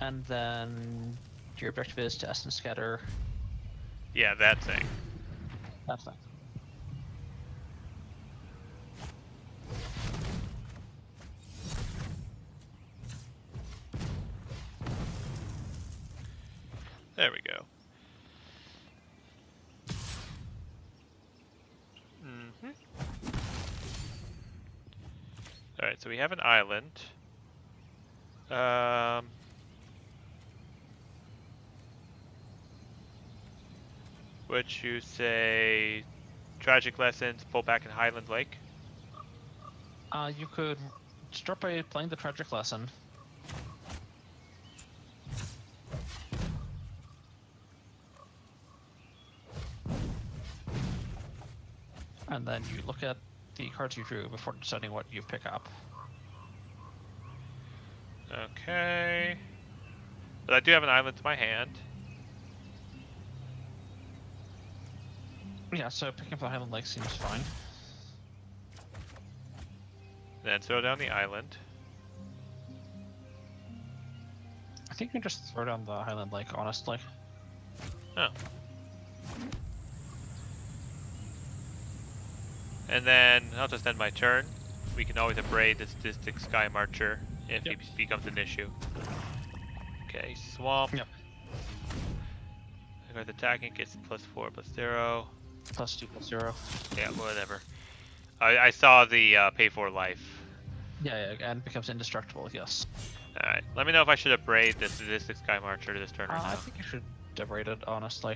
And then your objective is to Essence Scatter. Yeah, that thing. That's fine. There we go. Alright, so we have an island. Would you say Tragic Lessons, pull back in Highland Lake? You could start by playing the Tragic Lesson. And then you look at the cards you drew before deciding what you pick up. Okay. But I do have an island to my hand. Yeah, so picking up the Highland Lake seems fine. Then throw down the island. I think you can just throw down the Highland Lake, honestly. Oh. And then I'll just end my turn. We can always abrade the Sadistic Sky Marcher if he becomes an issue. Okay, Swamp. Yep. I got attacking, gets +4, +0. +2/+0. Yeah, whatever. I saw the pay for life. Yeah, and becomes indestructible, yes. Alright, let me know if I should abrade the Sadistic Sky Marcher this turn or I not. think you should abrade it, honestly.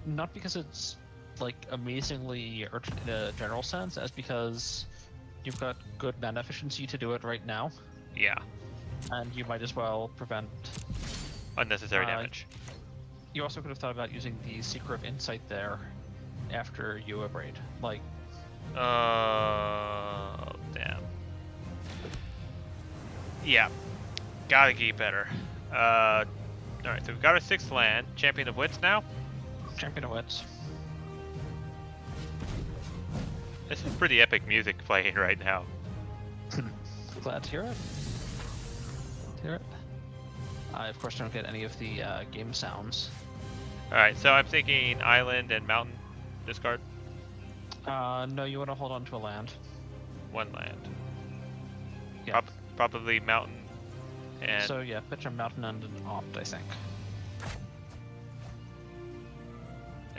Not because it's like amazingly urgent in a general sense, as because you've got good mana efficiency to do it right now, Yeah, and you might as well prevent unnecessary damage. You also could have thought about using the Seeker of Insight there after you abrade. Like, Damn. Yeah, gotta keep better. Alright, so we've got our 6th land. Champion of Wits now. Champion of Wits. This is pretty epic music playing right now. Glad to hear it. I, of course, don't get any of the game sounds. Alright, so I'm thinking island and mountain discard. No, you want to hold on to a land. 1 land. Yeah. Probably mountain and... So yeah, pitch a mountain and an opt, I think.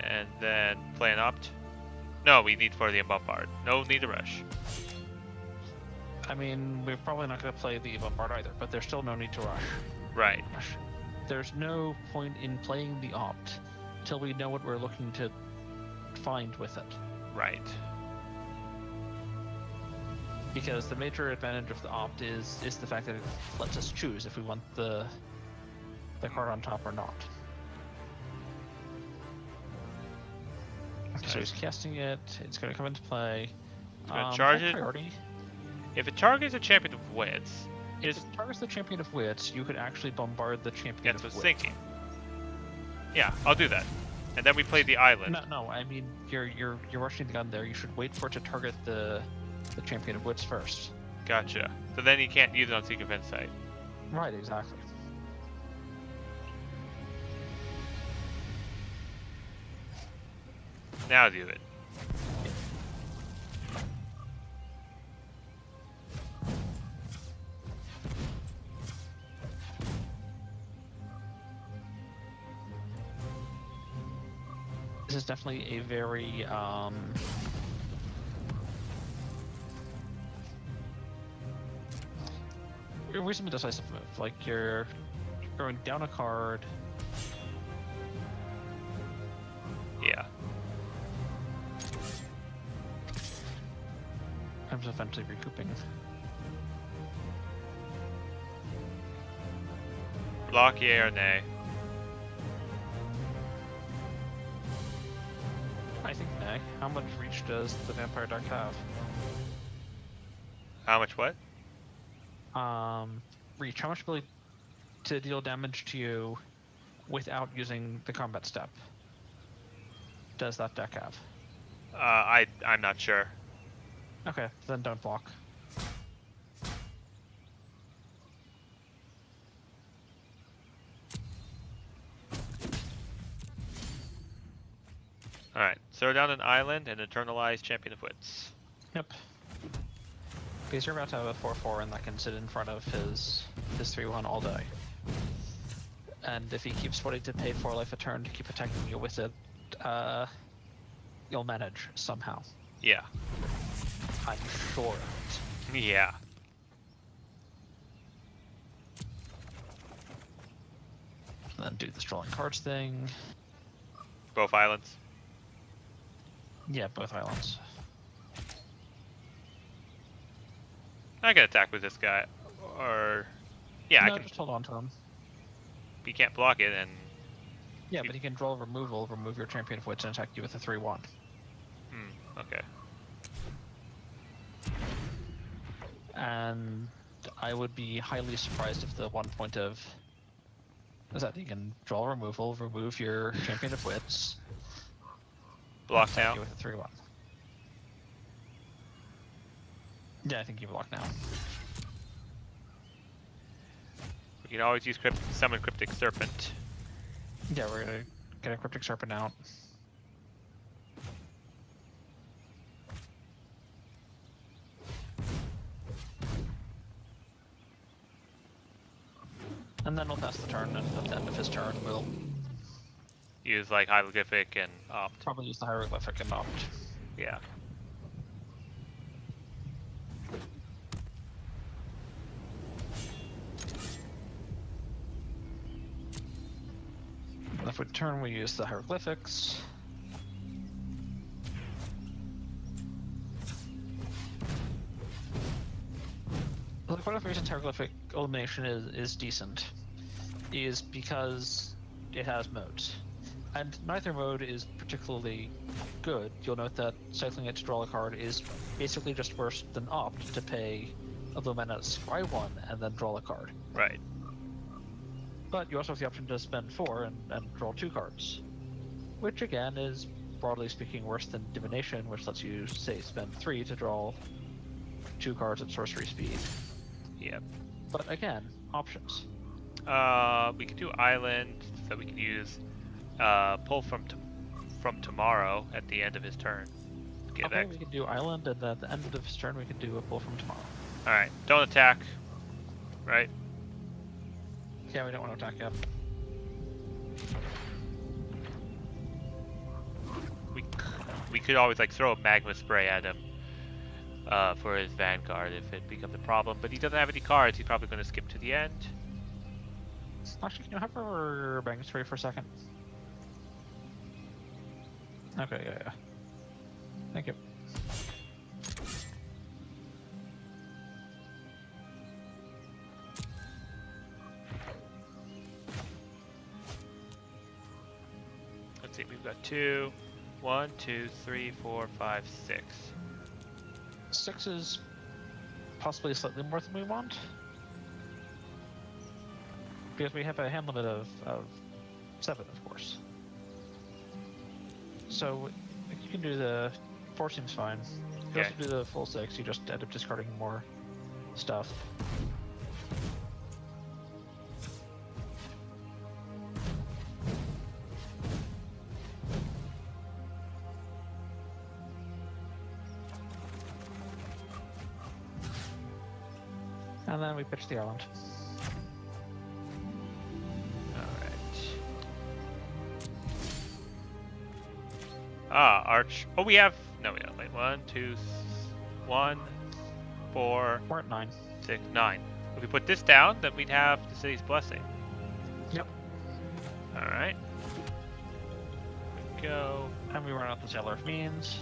And then play an opt. No, we need for the bombard. No need to rush. I mean, we're probably not going to play the bombard either, but there's still no need to rush. Right. There's no point in playing the opt till we know what we're looking to find with it. Right. Because the major advantage of the opt is the fact that it lets us choose if we want the card on top or not. So he's casting it. It's going to come into play. It's going to charge it. Priority. If it targets a Champion of Wits, If it targets the Champion of Wits, you could actually bombard the Champion that's of what's Wits. thinking. Yeah, I'll do that. And then we play the island. No. I mean, you're rushing the gun there. You should wait for it to target the Champion of Wits first. Gotcha. So then he can't use it on Secret of Insight. Right. Exactly. Now do it. This is definitely a very reasonably decisive move. Like you're throwing down a card. Yeah. I'm just eventually recouping. Block, yay or nay? I think nay. How much reach does the Vampire Deck have? How much what? Reach. How much ability to deal damage to you without using the combat step does that deck have? I'm not sure. Okay, then don't block. Alright, throw down an island and eternalize Champion of Wits. Yep. Because you're about to have a 4/4 and that can sit in front of his 3/1 all day. And if he keeps wanting to pay 4 life a turn to keep attacking you with it, you'll manage somehow. Yeah. I'm sure of it. Yeah. And then do the drawing cards thing. Both islands. Yeah, both islands. I can attack with this guy. Or... yeah, no, I can... just hold on to him. He can't block it, and... Yeah, but he can draw removal, remove your Champion of Wits, and attack you with a 3/1. Okay. And I would be highly surprised if the 1 point of... is that you can draw removal, remove your Champion of Wits, Block attack now. you with a 3/1. Yeah, I think you block now. We can always use summon Cryptic Serpent. Yeah, we're gonna get a Cryptic Serpent out. And then we'll pass the turn, and at the end of his turn, we'll Use like Hieroglyphic and Opt. probably use the Hieroglyphic and Opt. Yeah. And if we turn, we use the Hieroglyphics. Like, one of the reasons Hieroglyphic elimination is decent is because it has modes. And neither mode is particularly good. You'll note that cycling it to draw a card is basically just worse than Opt to pay a blue mana, scry 1, and then draw a card. Right. But you also have the option to spend 4 and draw 2 cards. Which again is, broadly speaking, worse than Divination, which lets you, say, spend 3 to draw 2 cards at sorcery speed. Yep. But again, options. We could do Island, so we can use pull from tomorrow at the end of his turn. Get Okay, back. we can do Island, and at the end of his turn we can do a pull from tomorrow. Alright, don't attack. Right? Yeah, we don't want to attack yet. We could always like throw a magma spray at him for his Vanguard if it becomes a problem, but he doesn't have any cards. He's probably going to skip to the end. Actually, can you have her bang spray for a second? Okay, yeah. Thank you. Let's see, we've got 2, 1, 2, 3, 4, 5, 6. 6 is possibly slightly more than we want. Because we have a hand limit of 7, of course. So you can do the 4 seems fine. You can also do the full 6, you just end up discarding more stuff. And then we pitch the island. Alright. Arch. Oh, we have. No, we don't. Wait, 1, 2, 1, 4, We're at 9. 6, 9. If we put this down, then we'd have the city's blessing. Yep. Alright. Go. And we run out the Sailor of Means.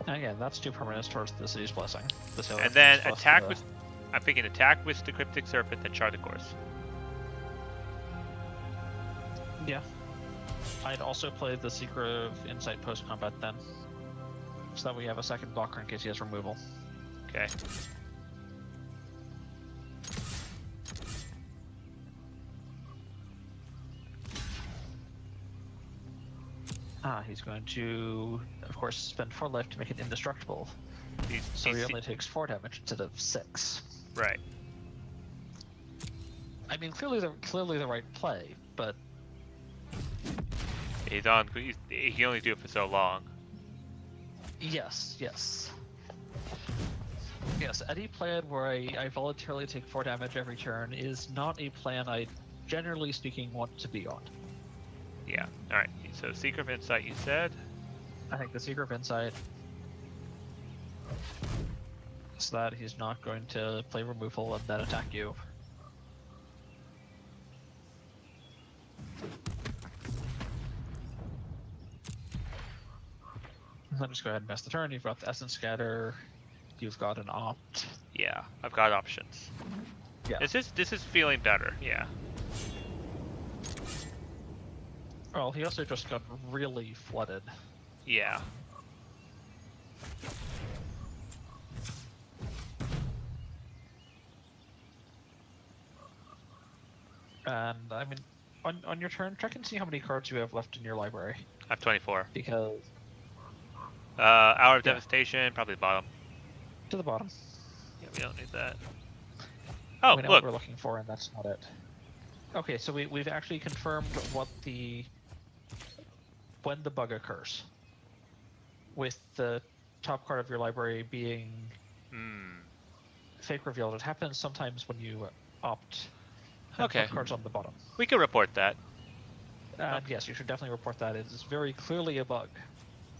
And again, that's 2 permanents towards the city's blessing. The Sailor And of then Means plus attack the- with. I'm picking attack with the Cryptic Serpent and chart the course. Yeah. I'd also play the Secret of Insight post-combat then. So that we have a second blocker in case he has removal. Okay. He's going to, of course, spend 4 life to make it indestructible. So He's- he only takes 4 damage instead of 6. Right. I mean, clearly the right play, but He's on. He can only do it for so long. yes. Yes, any plan where I voluntarily take 4 damage every turn is not a plan I, generally speaking, want to be on. Yeah. Alright. So Secret of Insight, you said? I think the Secret of Insight is that he's not going to play removal and then attack you. Then just go ahead and mess the turn. You've got the Essence Scatter. You've got an Opt. Yeah. I've got options. Yeah. This is feeling better. Yeah. Well, he also just got really flooded. Yeah. And, I mean, on your turn, check and see how many cards you have left in your library. I have 24. Because, Hour of Yeah. Devastation, probably the bottom. to the bottom. Yeah, we don't need that. Oh, We know look. what we're looking for, and that's not it. Okay, so we've actually confirmed when the bug occurs. With the top card of your library being fake revealed. It happens sometimes when you opt and Okay. put cards on the bottom. We can report that. And yes, you should definitely report that. It is very clearly a bug.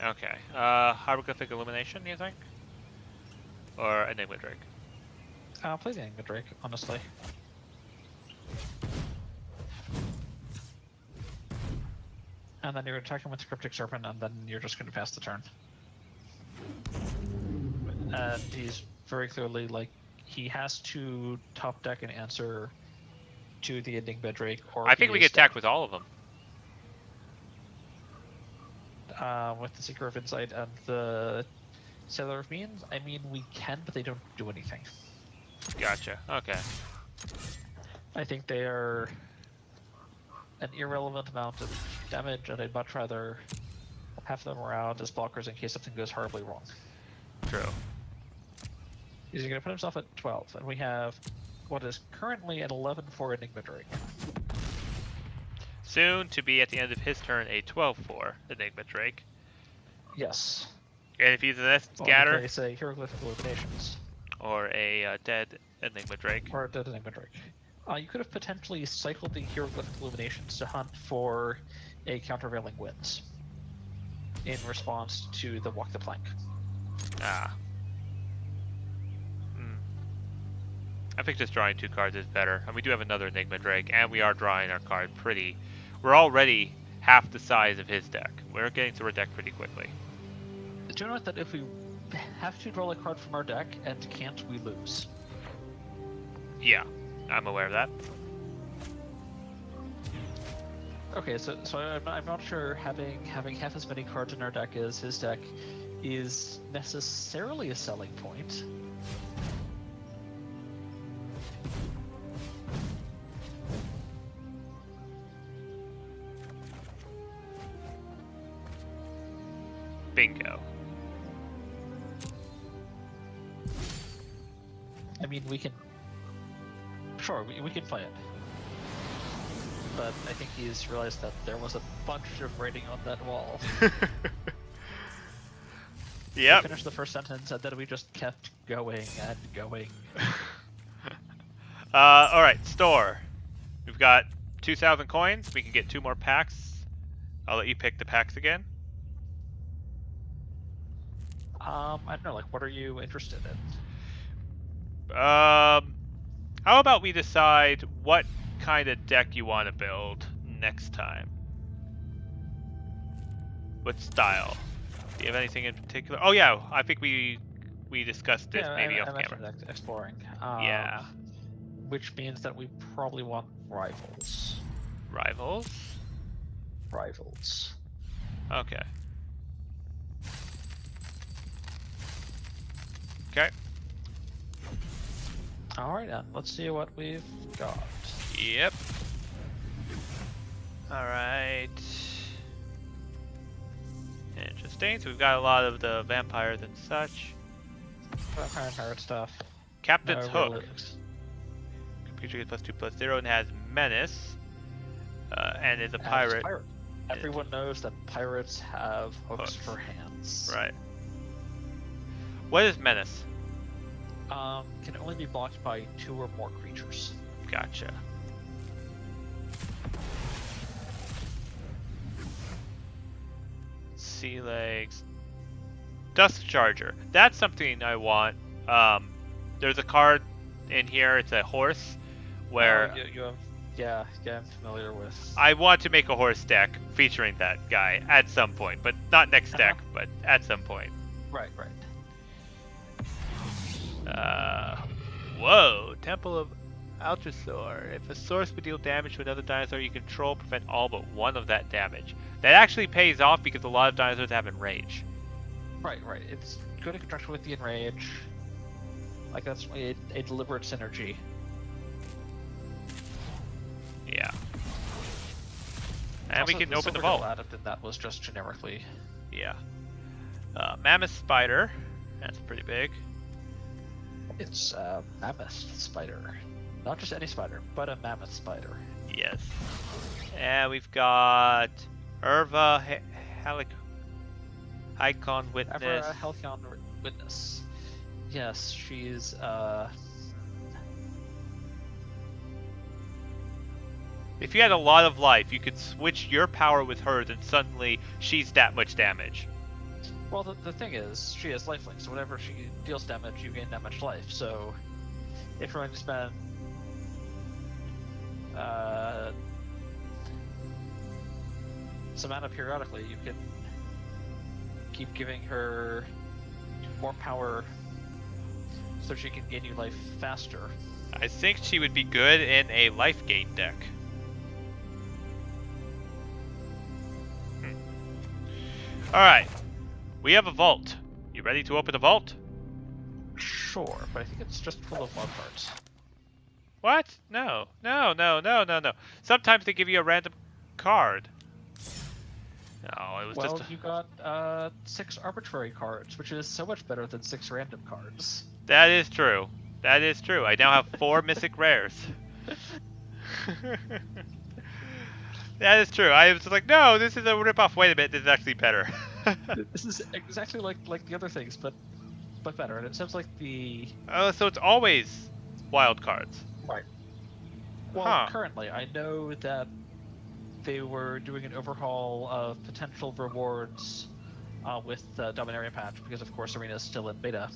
Okay. Hieroglyphic Illumination, you think? Or Enigma Drake? Play the Enigma Drake, honestly. And then you're attacking with the Cryptic Serpent, and then you're just going to pass the turn. And he's very clearly, like, he has to top deck an answer to the Enigma Drake, or I think he we is get attacked with all of them. with the Seeker of Insight and the Sailor of Means. I mean, we can, but they don't do anything. Gotcha. Okay. I think they are an irrelevant amount of damage, and I'd much rather have them around as blockers in case something goes horribly wrong. True. He's going to put himself at 12, and we have what is currently an 11 for Enigma Drake. Soon to be at the end of his turn a 12-4 Enigma Drake. Yes. And if he's an Essence Well, Scatter they say Hieroglyphic Illuminations. or a dead Enigma Drake. Or a dead Enigma Drake. You could have potentially cycled the Hieroglyphic Illuminations to hunt for a countervailing winds in response to the Walk the Plank. Ah. I think just drawing 2 cards is better. And we do have another Enigma Drake, and we are drawing our card pretty... We're already half the size of his deck. We're getting to our deck pretty quickly. Do you know that if we have to draw a card from our deck and can't, we lose? Yeah, I'm aware of that. Okay, so I'm not sure having half as many cards in our deck as his deck is necessarily a selling point. Bingo. I mean, we can... Sure, we can play it. But I think he's realized that there was a bunch of writing on that wall. Yep. We finished the first sentence, and then we just kept going and going. All right, store. We've got 2,000 coins. We can get 2 more packs. I'll let you pick the packs again. I don't know. Like, what are you interested in? How about we decide what kind of deck you want to build next time? What style? Do you have anything in particular? Oh yeah, I think we discussed this maybe I off camera. mentioned exploring. Yeah. Which means that we probably want rivals. Rivals? Rivals. Okay. Okay. Alright, then. Let's see what we've got. Yep. Alright. Interesting. So we've got a lot of the vampires and such. Vampire and pirate stuff. Captain's No Hook. relics. Creature gets +2/+0 and has menace. And is a And pirate. Everyone knows that pirates have hooks Hooks. for hands. Right. What is menace? Can only be blocked by 2 or more creatures. Gotcha. Sea legs. Dust Charger. That's something I want. There's a card in here. It's a horse. Where you have, yeah, I'm familiar with. I want to make a horse deck featuring that guy at some point, but not next deck, but at some point. Right. Whoa, Temple of Altrasaur. If a source would deal damage to another dinosaur you control, prevent all but one of that damage. That actually pays off because a lot of dinosaurs have Enrage. Right. It's good in conjunction with the Enrage. Like, that's a deliberate synergy. Yeah. And Also, we can the open the Silverraptor vault. added in that was just generically. Yeah. Mammoth Spider. That's pretty big. It's a mammoth spider. Not just any spider, but a mammoth spider. Yes. And we've got Urva Icon Witness. Ever a Halcyon Witness. Yes, she's If you had a lot of life, you could switch your power with hers and suddenly she's that much damage. Well, the thing is, she has lifelink, so whenever she deals damage, you gain that much life. So, if you're going to spend some mana periodically, you can keep giving her more power so she can gain you life faster. I think she would be good in a life gain deck. Alright. We have a vault. You ready to open the vault? Sure, but I think it's just full of wild cards. What? No. Sometimes they give you a random card. No, it was Well, just... you got 6 arbitrary cards, which is so much better than 6 random cards. That is true. I now have 4 mythic rares. That is true. I was like, no, this is a ripoff. Wait a minute, this is actually better. This is exactly like the other things, but better. And it sounds like the Oh, so it's always wild cards. right. Well, Huh. currently, I know that they were doing an overhaul of potential rewards with the Dominaria patch, because of course Arena is still in beta.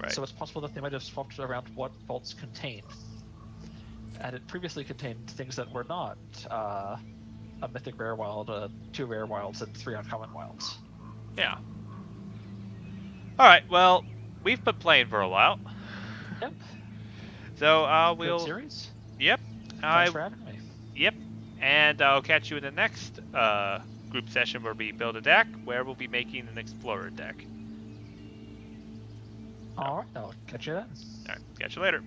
Right. So it's possible that they might have swapped around what vaults contain. And it previously contained things that were not a mythic rare wild, 2 rare wilds, and 3 uncommon wilds. Yeah. Alright, well, we've been playing for a while. Yep. So, Good we'll... series. Yep. Thanks for having me. Yep. And I'll catch you in the next group session where we build a deck, where we'll be making an Explorer deck. Alright, I'll catch you then. Alright, catch you later.